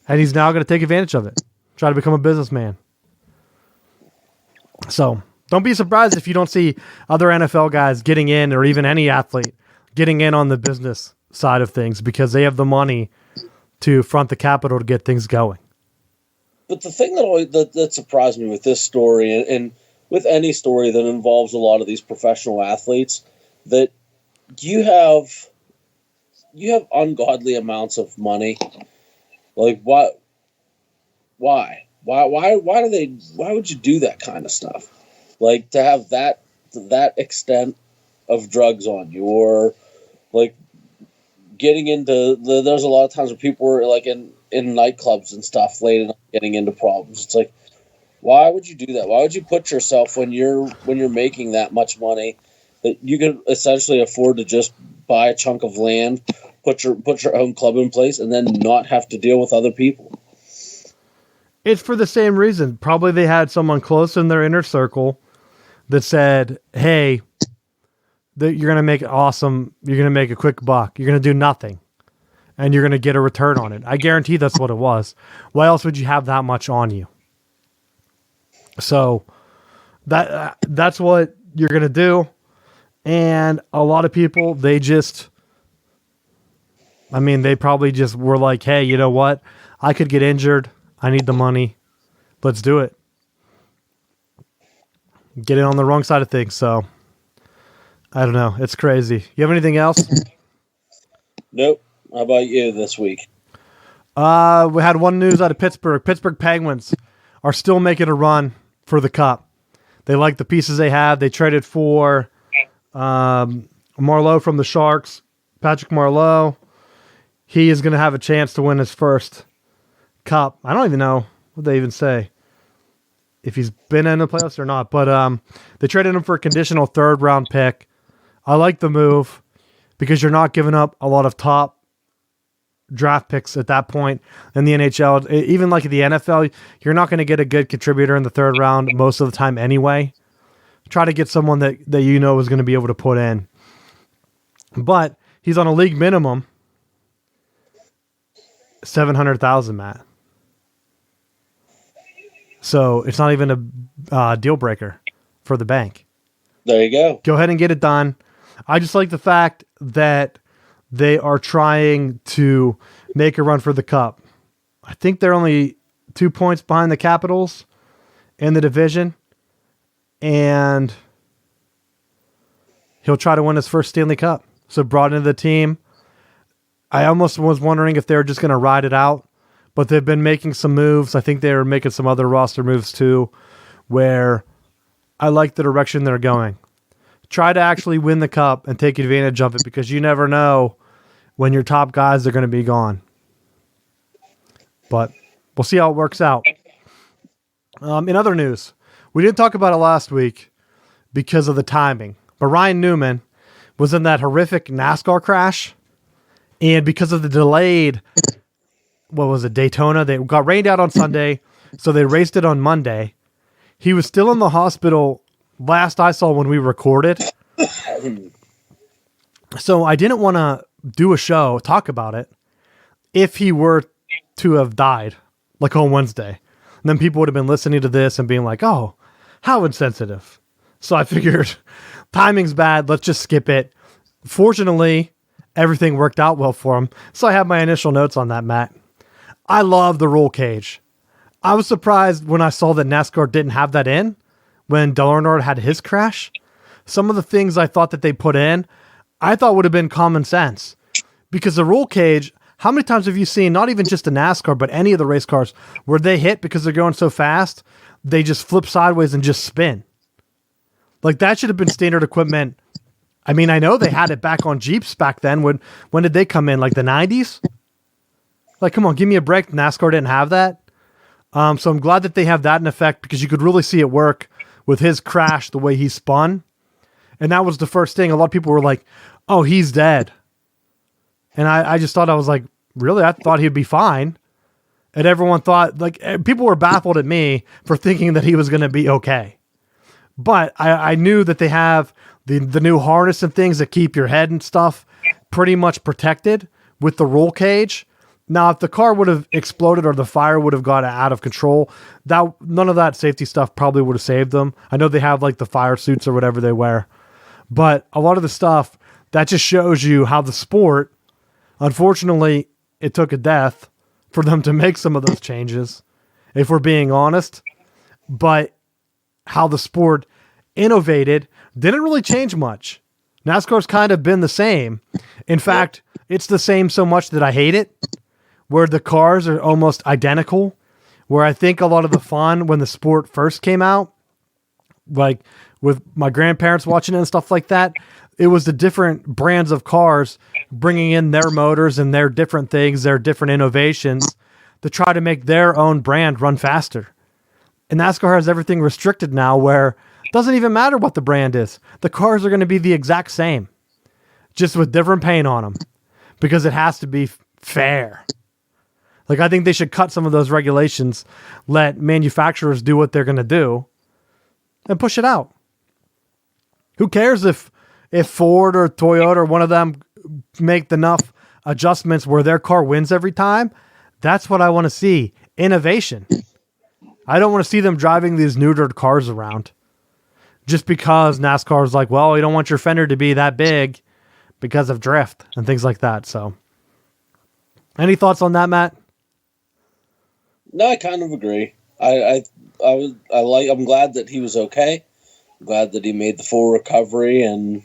and he's now going to take advantage of it, try to become a businessman. So don't be surprised if you don't see other NFL guys getting in, or even any athlete getting in on the business side of things, because they have the money to front the capital to get things going. But the thing that surprised me with this story, and with any story that involves a lot of these professional athletes, that you have ungodly amounts of money. Like, why would you do that kind of stuff? Like, to have that extent of drugs on you, or like getting into there's a lot of times where people were like in nightclubs and stuff late at night getting into problems. It's like, why would you do that? Why would you put yourself, when you're making that much money, that you could essentially afford to just buy a chunk of land, put your own club in place, and then not have to deal with other people? It's for the same reason. Probably they had someone close in their inner circle that said, hey, that you're going to make it awesome. You're going to make a quick buck. You're going to do nothing, and you're going to get a return on it. I guarantee that's what it was. Why else would you have that much on you? So that's what you're going to do. And a lot of people, they probably just were like, hey, you know what? I could get injured. I need the money. Let's do it. Get in on the wrong side of things. So I don't know. It's crazy. You have anything else? Nope. How about you this week? We had one news out of Pittsburgh. Pittsburgh Penguins are still making a run for the cup. They like the pieces they have. They traded for Marleau from the Sharks, Patrick Marleau. He is going to have a chance to win his first cup. I don't even know what they even say, if he's been in the playoffs or not. But they traded him for a conditional third-round pick. I like the move because you're not giving up a lot of top draft picks at that point in the NHL. Even like the NFL, you're not going to get a good contributor in the third round most of the time anyway. Try to get someone that you know is going to be able to put in. But he's on a league minimum, $700,000, Matt. So it's not even a deal breaker for the bank. There you go. Go ahead and get it done. I just like the fact that they are trying to make a run for the cup. I think they're only 2 points behind the Capitals in the division. And he'll try to win his first Stanley Cup. So brought into the team. I almost was wondering if they were just going to ride it out. But they've been making some moves. I think they're making some other roster moves too, where I like the direction they're going. Try to actually win the cup and take advantage of it, because you never know when your top guys are going to be gone. But we'll see how it works out. In other news, we didn't talk about it last week because of the timing, but Ryan Newman was in that horrific NASCAR crash, and because of the delayed, Daytona? They got rained out on Sunday, so they raced it on Monday. He was still in the hospital last I saw when we recorded. So I didn't want to do a show, talk about it, if he were to have died, like on Wednesday. And then people would have been listening to this and being like, oh, How insensitive. So I figured timing's bad. Let's just skip it. Fortunately, everything worked out well for him. So I have my initial notes on that, Matt. I love the roll cage. I was surprised when I saw that NASCAR didn't have that in when Dale Earnhardt had his crash. Some of the things I thought that they put in, I thought would have been common sense. Because the roll cage, how many times have you seen, not even just a NASCAR, but any of the race cars, where they hit because they're going so fast, they just flip sideways and just spin? Like, that should have been standard equipment. I mean, I know they had it back on Jeeps back then. When did they come in? Like the 90s? Like, come on, give me a break. NASCAR didn't have that. So I'm glad that they have that in effect, because you could really see it work with his crash, the way he spun. And that was the first thing. A lot of people were like, oh, he's dead. And I just thought, I was like, really? I thought he'd be fine. And everyone thought, like, people were baffled at me for thinking that he was going to be okay. But I knew that they have the new harness and things that keep your head and stuff pretty much protected with the roll cage. Now, if the car would have exploded or the fire would have got out of control, none of that safety stuff probably would have saved them. I know they have like the fire suits or whatever they wear. But a lot of the stuff, that just shows you how the sport, unfortunately, it took a death for them to make some of those changes, if we're being honest. But how the sport innovated didn't really change much. NASCAR's kind of been the same. In fact, it's the same so much that I hate it, where the cars are almost identical, where I think a lot of the fun when the sport first came out, like with my grandparents watching it and stuff like that, it was the different brands of cars bringing in their motors and their different things, their different innovations to try to make their own brand run faster. And NASCAR has everything restricted now, where it doesn't even matter what the brand is. The cars are going to be the exact same, just with different paint on them, because it has to be fair. Like, I think they should cut some of those regulations, let manufacturers do what they're going to do, and push it out. Who cares if Ford or Toyota or one of them make enough adjustments where their car wins every time? That's what I want to see. Innovation. I don't want to see them driving these neutered cars around just because NASCAR is like, well, you don't want your fender to be that big because of drift and things like that. So, any thoughts on that, Matt? No, I kind of agree. I'm glad that he was okay. I'm glad that he made the full recovery. And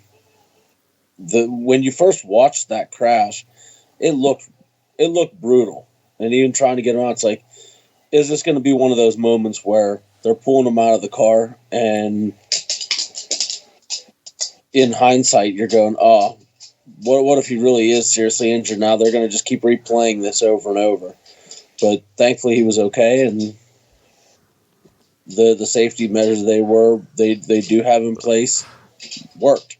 when you first watched that crash, it looked brutal. And even trying to get him out, it's like, is this going to be one of those moments where they're pulling him out of the car, and in hindsight, you're going, oh, what if he really is seriously injured? Now they're going to just keep replaying this over and over. But thankfully he was okay, and the safety measures they do have in place worked.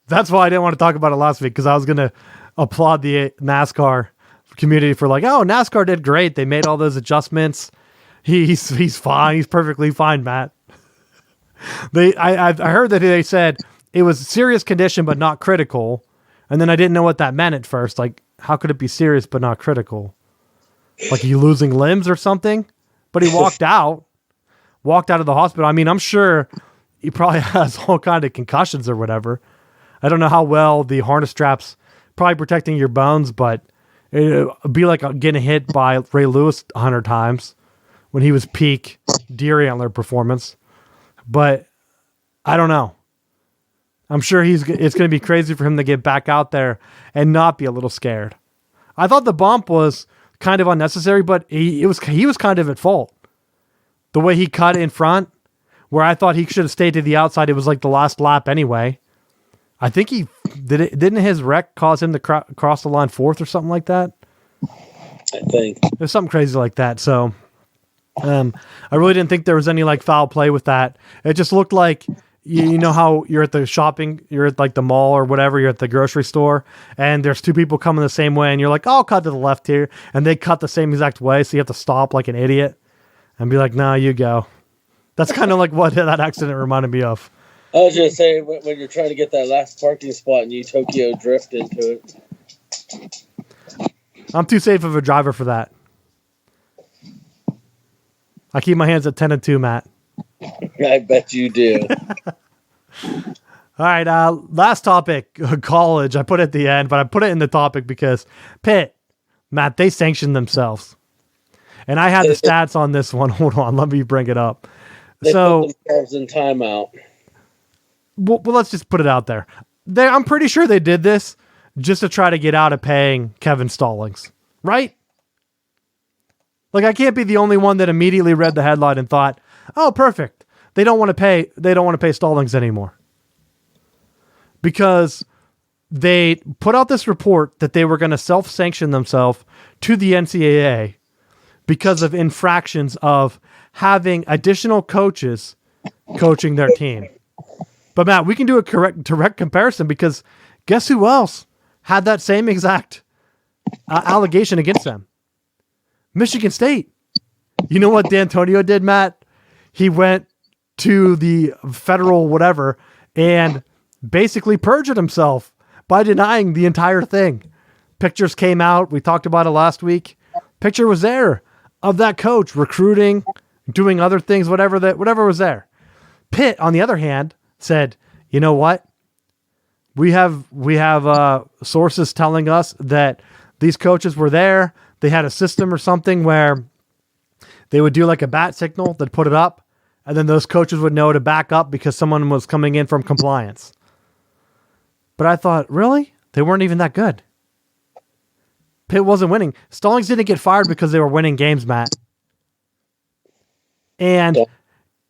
That's why I didn't want to talk about it last week, because I was going to applaud the NASCAR community for like, oh, NASCAR did great. They made all those adjustments. He's fine. He's perfectly fine, Matt. I heard that they said it was serious condition but not critical, and then I didn't know what that meant at first. Like, how could it be serious but not critical? Like, are you losing limbs or something? But he walked out of the hospital. I mean, I'm sure he probably has all kind of concussions or whatever. I don't know how well the harness straps probably protecting your bones, but it'd be like getting hit by Ray Lewis 100 times when he was peak deer antler performance. But I don't know. I'm sure it's going to be crazy for him to get back out there and not be a little scared. I thought the bump was kind of unnecessary, but he was kind of at fault. The way he cut in front, where I thought he should have stayed to the outside. It was like the last lap anyway. I think didn't his wreck cause him to cross the line fourth or something like that? I think there's something crazy like that. So, I really didn't think there was any like foul play with that. It just looked like, you know how you're at you're at like the mall or whatever, you're at the grocery store, and there's two people coming the same way, and you're like, oh, I'll cut to the left here, and they cut the same exact way, so you have to stop like an idiot and be like, no, you go. That's kind of like what that accident reminded me of. I was just saying, when you're trying to get that last parking spot and you Tokyo drift into it. I'm too safe of a driver for that. I keep my hands at 10 and 2, Matt. I bet you do. All right, last topic, college. I put it at the end, but I put it in the topic because Pitt, Matt, they sanctioned themselves. And I had the stats on this one. Hold on, let me bring it up. They put themselves in timeout. Well, let's just put it out there. I'm pretty sure they did this just to try to get out of paying Kevin Stallings, right? Like, I can't be the only one that immediately read the headline and thought, "Oh, perfect. They don't want to pay Stallings anymore." Because they put out this report that they were going to self-sanction themselves to the NCAA because of infractions of having additional coaches coaching their team. But Matt, we can do a direct comparison because guess who else had that same exact allegation against them? Michigan State. You know what D'Antonio did, Matt? He went to the federal whatever and basically perjured himself by denying the entire thing. Pictures came out. We talked about it last week. Picture was there of that coach recruiting, doing other things, whatever was there. Pitt, on the other hand, said, "You know what? We have sources telling us that these coaches were there. They had a system or something where they would do like a bat signal, they'd put it up, and then those coaches would know to back up because someone was coming in from compliance." But I thought, really? They weren't even that good. Pitt wasn't winning. Stallings didn't get fired because they were winning games, Matt. And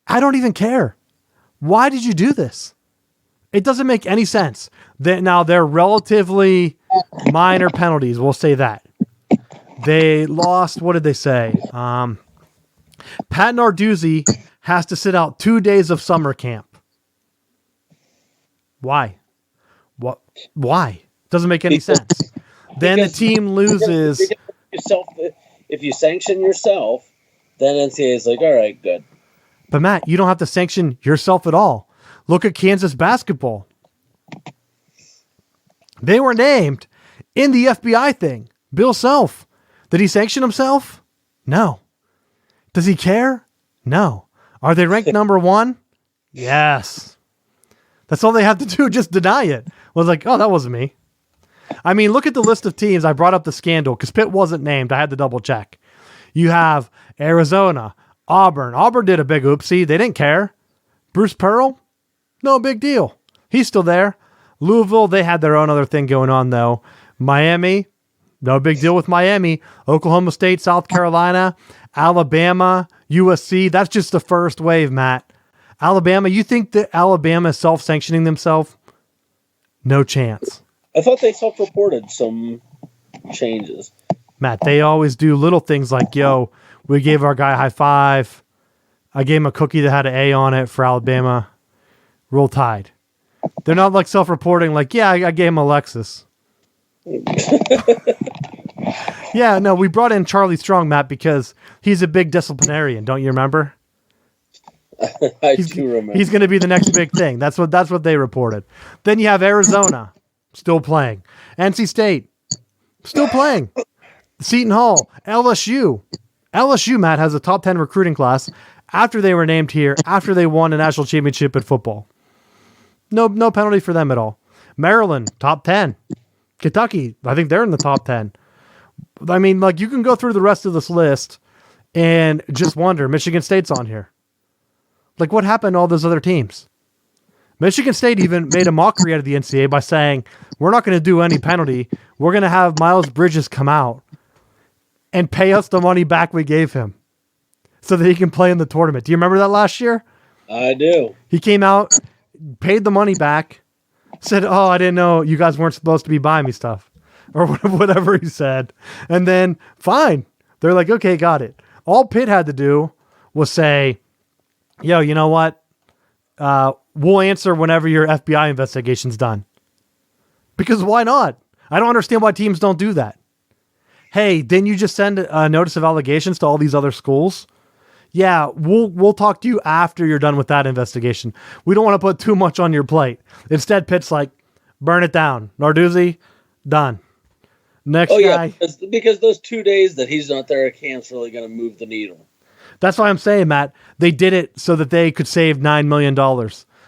I don't even care. Why did you do this? It doesn't make any sense. Now, they're relatively minor penalties. We'll say that. They lost, what did they say? Pat Narduzzi has to sit out 2 days of summer camp. Why? What? Why? Doesn't make any sense. Then the team loses. If you sanction yourself, then NCAA is like, all right, good. But Matt, you don't have to sanction yourself at all. Look at Kansas basketball. They were named in the FBI thing. Bill Self. Did he sanction himself? No. Does he care? No. Are they ranked number 1? Yes. That's all they have to do. Just deny it. I was like, oh, that wasn't me. I mean, look at the list of teams. I brought up the scandal because Pitt wasn't named. I had to double check. You have Arizona, Auburn. Auburn did a big oopsie. They didn't care. Bruce Pearl, no big deal. He's still there. Louisville, they had their own other thing going on, though. Miami, no big deal with Miami. Oklahoma State, South Carolina, Alabama, USC. That's just the first wave, Matt. Alabama, you think that Alabama is self-sanctioning themselves? No chance. I thought they self-reported some changes. Matt, they always do little things like, yo, we gave our guy a high five. I gave him a cookie that had an A on it for Alabama. Roll Tide. They're not like self-reporting like, yeah, I gave him a Lexus. Yeah, no, we brought in Charlie Strong, Matt, because he's a big disciplinarian. Don't you remember? I do remember. He's going to be the next big thing. That's what they reported. Then you have Arizona still playing. NC State still playing. Seton Hall, LSU. LSU, Matt, has a top 10 recruiting class after they were named here, after they won a national championship in football. No penalty for them at all. Maryland, top 10. Kentucky, I think they're in the top 10. I mean, like, you can go through the rest of this list and just wonder, Michigan State's on here. Like, what happened to all those other teams? Michigan State even made a mockery out of the NCAA by saying, we're not going to do any penalty. We're going to have Miles Bridges come out and pay us the money back we gave him so that he can play in the tournament. Do you remember that last year? I do. He came out, paid the money back, said, oh, I didn't know you guys weren't supposed to be buying me stuff, or whatever he said. And then, fine. They're like, okay, got it. All Pitt had to do was say, yo, you know what? We'll answer whenever your FBI investigation's done. Because why not? I don't understand why teams don't do that. Hey, didn't you just send a notice of allegations to all these other schools? Yeah, we'll talk to you after you're done with that investigation. We don't want to put too much on your plate. Instead, Pitt's like, burn it down. Narduzzi, done. Next guy. Yeah, because those 2 days that he's not there at camp's really going to move the needle. That's why I'm saying, Matt, they did it so that they could save $9 million.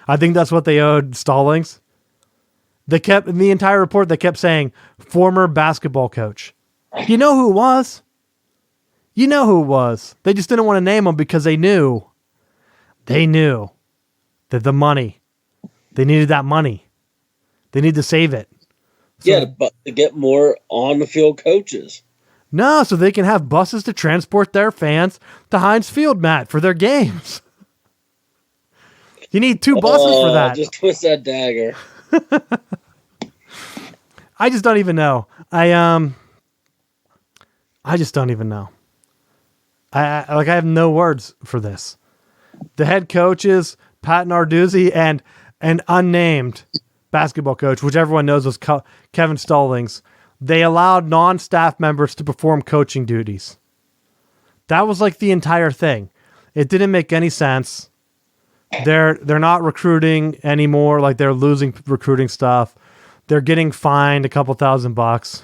I think that's what they owed Stallings. They kept, in the entire report, they kept saying, former basketball coach. You know who it was? You know who it was. They just didn't want to name him because they knew that the money, they needed that money. They need to save it. So, yeah, but to get more on-the-field coaches. No, so they can have buses to transport their fans to Heinz Field, Matt, for their games. You need 2 buses for that. Just twist that dagger. I just don't even know. I just don't even know. I have no words for this. The head coaches, Pat Narduzzi, and an unnamed basketball coach, which everyone knows was Kevin Stallings, they allowed non-staff members to perform coaching duties. That was like the entire thing. It didn't make any sense. They're not recruiting anymore. Like, they're losing recruiting stuff. They're getting fined a couple $1,000.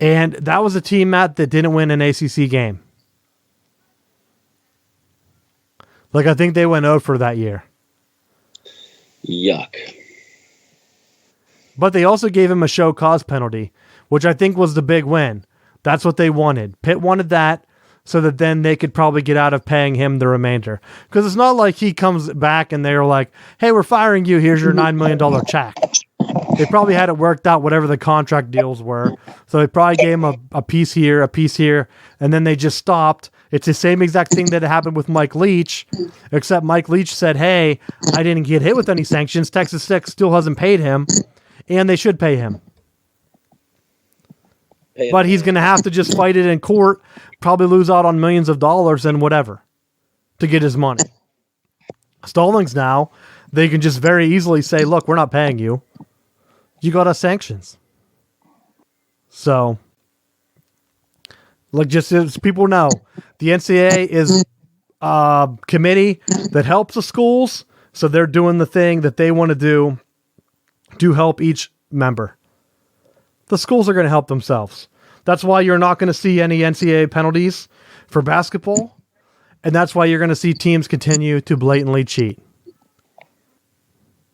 And that was a team, Matt, that didn't win an ACC game. Like, I think they went 0 for that year. Yuck. But they also gave him a show cause penalty, which I think was the big win. That's what they wanted. Pitt wanted that so that then they could probably get out of paying him the remainder. Because it's not like he comes back and they're like, hey, we're firing you. Here's your $9 million check. They probably had it worked out, whatever the contract deals were. So they probably gave him a piece here, and then they just stopped. It's the same exact thing that happened with Mike Leach, except Mike Leach said, hey, I didn't get hit with any sanctions. Texas Tech still hasn't paid him, and they should pay him. But he's going to have to just fight it in court, probably lose out on millions of dollars and whatever to get his money. Stallings now, they can just very easily say, look, we're not paying you. You got us sanctions. So, look, just as people know, the NCAA is a committee that helps the schools, so they're doing the thing that they want to do to help each member. The schools are going to help themselves. That's why you're not going to see any NCAA penalties for basketball, and that's why you're going to see teams continue to blatantly cheat.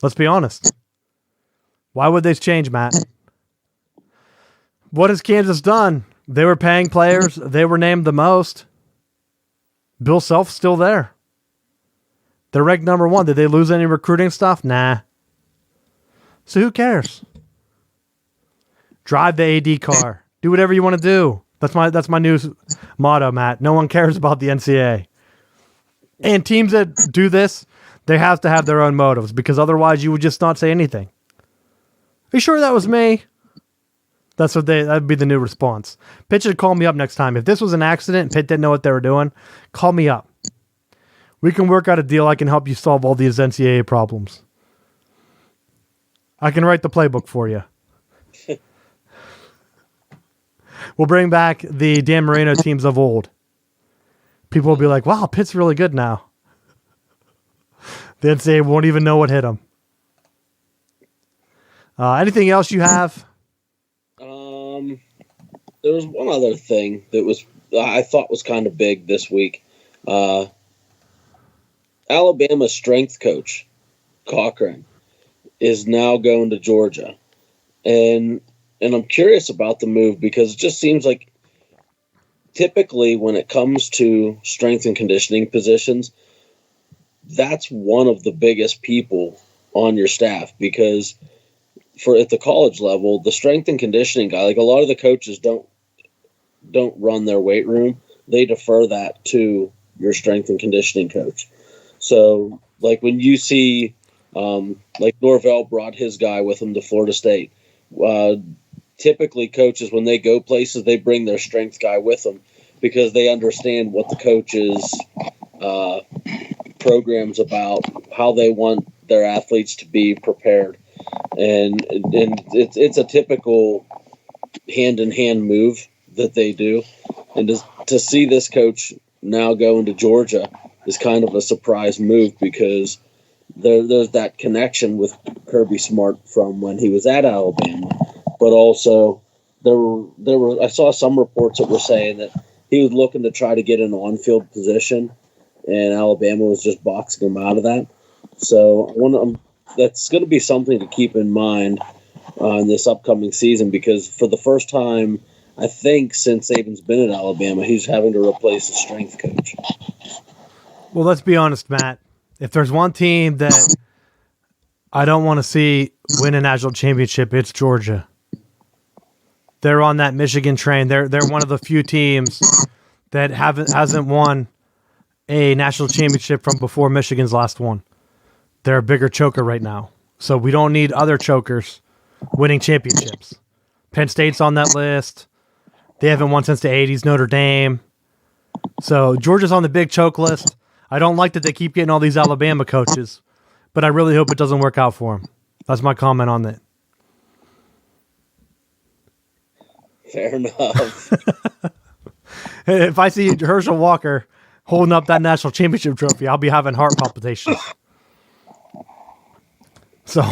Let's be honest. Why would they change, Matt? What has Kansas done? They were paying players. They were named the most. Bill Self's still there. They're ranked number 1. Did they lose any recruiting stuff? Nah. So who cares? Drive the AD car. Do whatever you want to do. That's my new motto, Matt. No one cares about the NCAA. And teams that do this, they have to have their own motives, because otherwise you would just not say anything. Are you sure that was me? That'd be the new response. Pitt should call me up next time. If this was an accident and Pitt didn't know what they were doing, call me up. We can work out a deal. I can help you solve all these NCAA problems. I can write the playbook for you. We'll bring back the Dan Marino teams of old. People will be like, wow, Pitt's really good now. The NCAA won't even know what hit them. Anything else you have? There was one other thing that I thought was kind of big this week. Alabama's strength coach, Cochran, is now going to Georgia. And I'm curious about the move, because it just seems like typically when it comes to strength and conditioning positions, that's one of the biggest people on your staff, because at the college level, the strength and conditioning guy, like a lot of the coaches don't run their weight room. They defer that to your strength and conditioning coach. So like when you see, like Norvell brought his guy with him to Florida State, typically coaches, when they go places, they bring their strength guy with them, because they understand what the coach's program's about, how they want their athletes to be prepared. And it's a typical hand-in-hand move that they do. And to see this coach now go into Georgia is kind of a surprise move, because there's that connection with Kirby Smart from when he was at Alabama. But also, I saw some reports that were saying that he was looking to try to get an on-field position, and Alabama was just boxing him out of that. So that's going to be something to keep in mind in this upcoming season, because for the first time, I think, since Saban's been at Alabama, he's having to replace a strength coach. Well, let's be honest, Matt. If there's one team that I don't want to see win a national championship, it's Georgia. They're on that Michigan train. They're one of the few teams that hasn't won a national championship from before Michigan's last one. They're a bigger choker right now. So we don't need other chokers winning championships. Penn State's on that list. They haven't won since the 80s, Notre Dame. So Georgia's on the big choke list. I don't like that they keep getting all these Alabama coaches, but I really hope it doesn't work out for them. That's my comment on that. Fair enough. If I see Herschel Walker holding up that national championship trophy, I'll be having heart palpitations. So,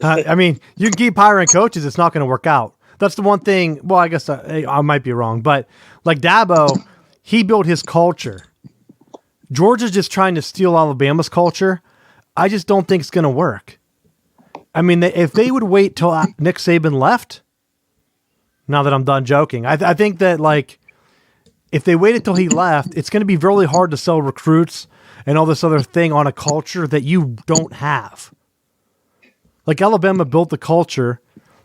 I mean, you can keep hiring coaches. It's not going to work out. That's the one thing. Well, I guess I might be wrong, but like Dabo, he built his culture. Georgia's just trying to steal Alabama's culture. I just don't think it's going to work. I mean, if they would wait till Nick Saban left, now that I'm done joking, I think that like if they waited till he left, it's going to be really hard to sell recruits and all this other thing on a culture that you don't have. Like Alabama built the culture.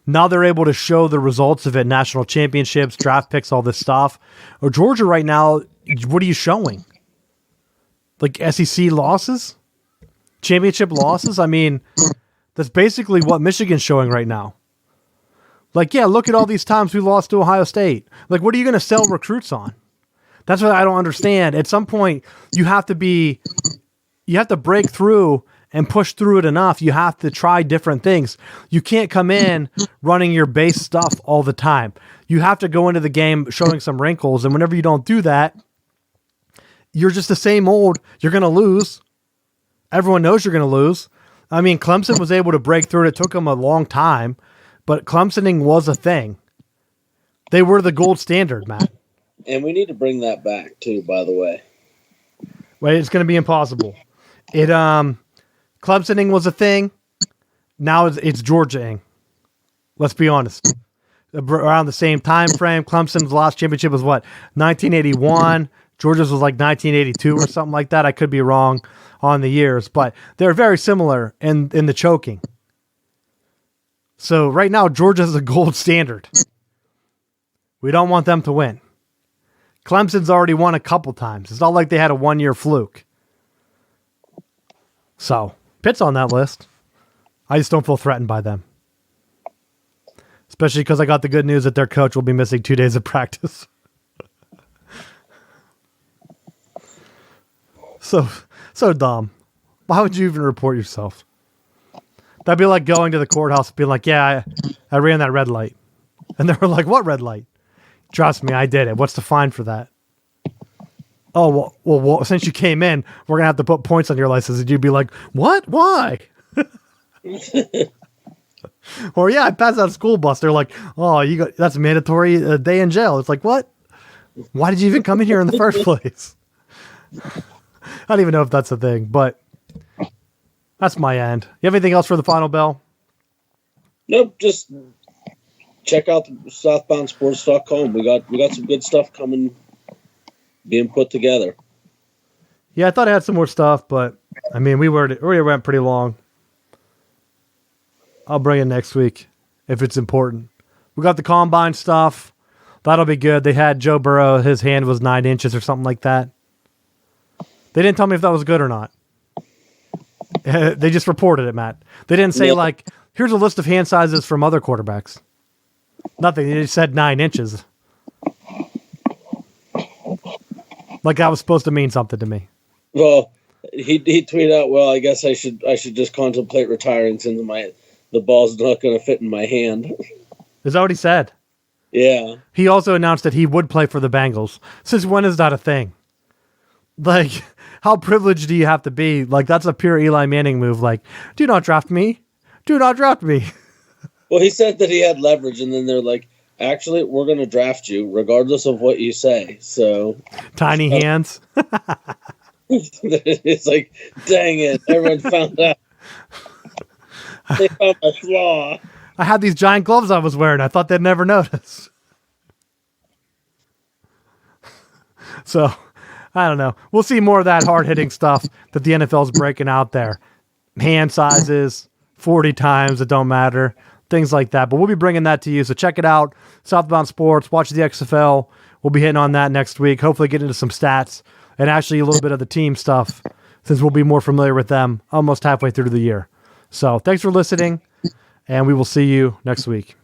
Now they're able to show the results of it, national championships, draft picks, all this stuff. Or Georgia right now, what are you showing? Like SEC losses? Championship losses? I mean, that's basically what Michigan's showing right now. Like, yeah, look at all these times we lost to Ohio State. Like, what are you going to sell recruits on? That's what I don't understand. At some point, you have to break through and push through it enough. You have to try different things. You can't come in running your base stuff all the time. You have to go into the game showing some wrinkles, and whenever you don't do that, you're just the same old. You're going to lose. Everyone knows you're going to lose. I mean, Clemson was able to break through it. It took them a long time, but Clemsoning was a thing. They were the gold standard, Matt. And we need to bring that back, too, by the way. Wait, it's going to be impossible. Clemsoning was a thing. Now it's Georgia-ing. Let's be honest. Around the same time frame, Clemson's last championship was what? 1981. Georgia's was like 1982 or something like that. I could be wrong on the years, but they're very similar in the choking. So right now, Georgia's a gold standard. We don't want them to win. Clemson's already won a couple times. It's not like they had a one-year fluke. So, Pitt's on that list. I just don't feel threatened by them. Especially because I got the good news that their coach will be missing 2 days of practice. So dumb. Why would you even report yourself? That'd be like going to the courthouse and being like, yeah, I ran that red light. And they were like, what red light? Trust me, I did it. What's the fine for that? Oh, well, since you came in, we're going to have to put points on your license. And you'd be like, what? Why? Or, yeah, I passed out a school bus. They're like, oh, that's mandatory, a day in jail. It's like, what? Why did you even come in here in the first place? I don't even know if that's a thing, but that's my end. You have anything else for the final bell? Nope, just check out southboundsports.com. We got some good stuff coming, being put together. Yeah, I thought I had some more stuff, but I mean, we already went pretty long. I'll bring it next week if it's important. We got the combine stuff. That'll be good. They had Joe Burrow, his hand was 9 inches or something like that. They didn't tell me if that was good or not. They just reported it, Matt. They didn't say, like, here's a list of hand sizes from other quarterbacks. Nothing. They just said 9 inches. Like that was supposed to mean something to me. Well, he tweeted out, well, I guess I should just contemplate retiring since the ball's not going to fit in my hand. Is that what he said? Yeah. He also announced that he would play for the Bengals. Since when is that a thing? Like, how privileged do you have to be? Like, that's a pure Eli Manning move. Like, do not draft me. Do not draft me. Well, he said that he had leverage, and then they're like, Actually, we're going to draft you regardless of what you say. So Tiny hands. it's like, dang it. Everyone found out. They found my flaw. I had these giant gloves I was wearing. I thought they'd never notice. So, I don't know. We'll see more of that hard-hitting stuff that the NFL's breaking out there. Hand sizes, 40 times, it don't matter. Things like that. But we'll be bringing that to you. So check it out. Southbound Sports. Watch the XFL. We'll be hitting on that next week. Hopefully get into some stats and actually a little bit of the team stuff since we'll be more familiar with them almost halfway through the year. So thanks for listening, and we will see you next week.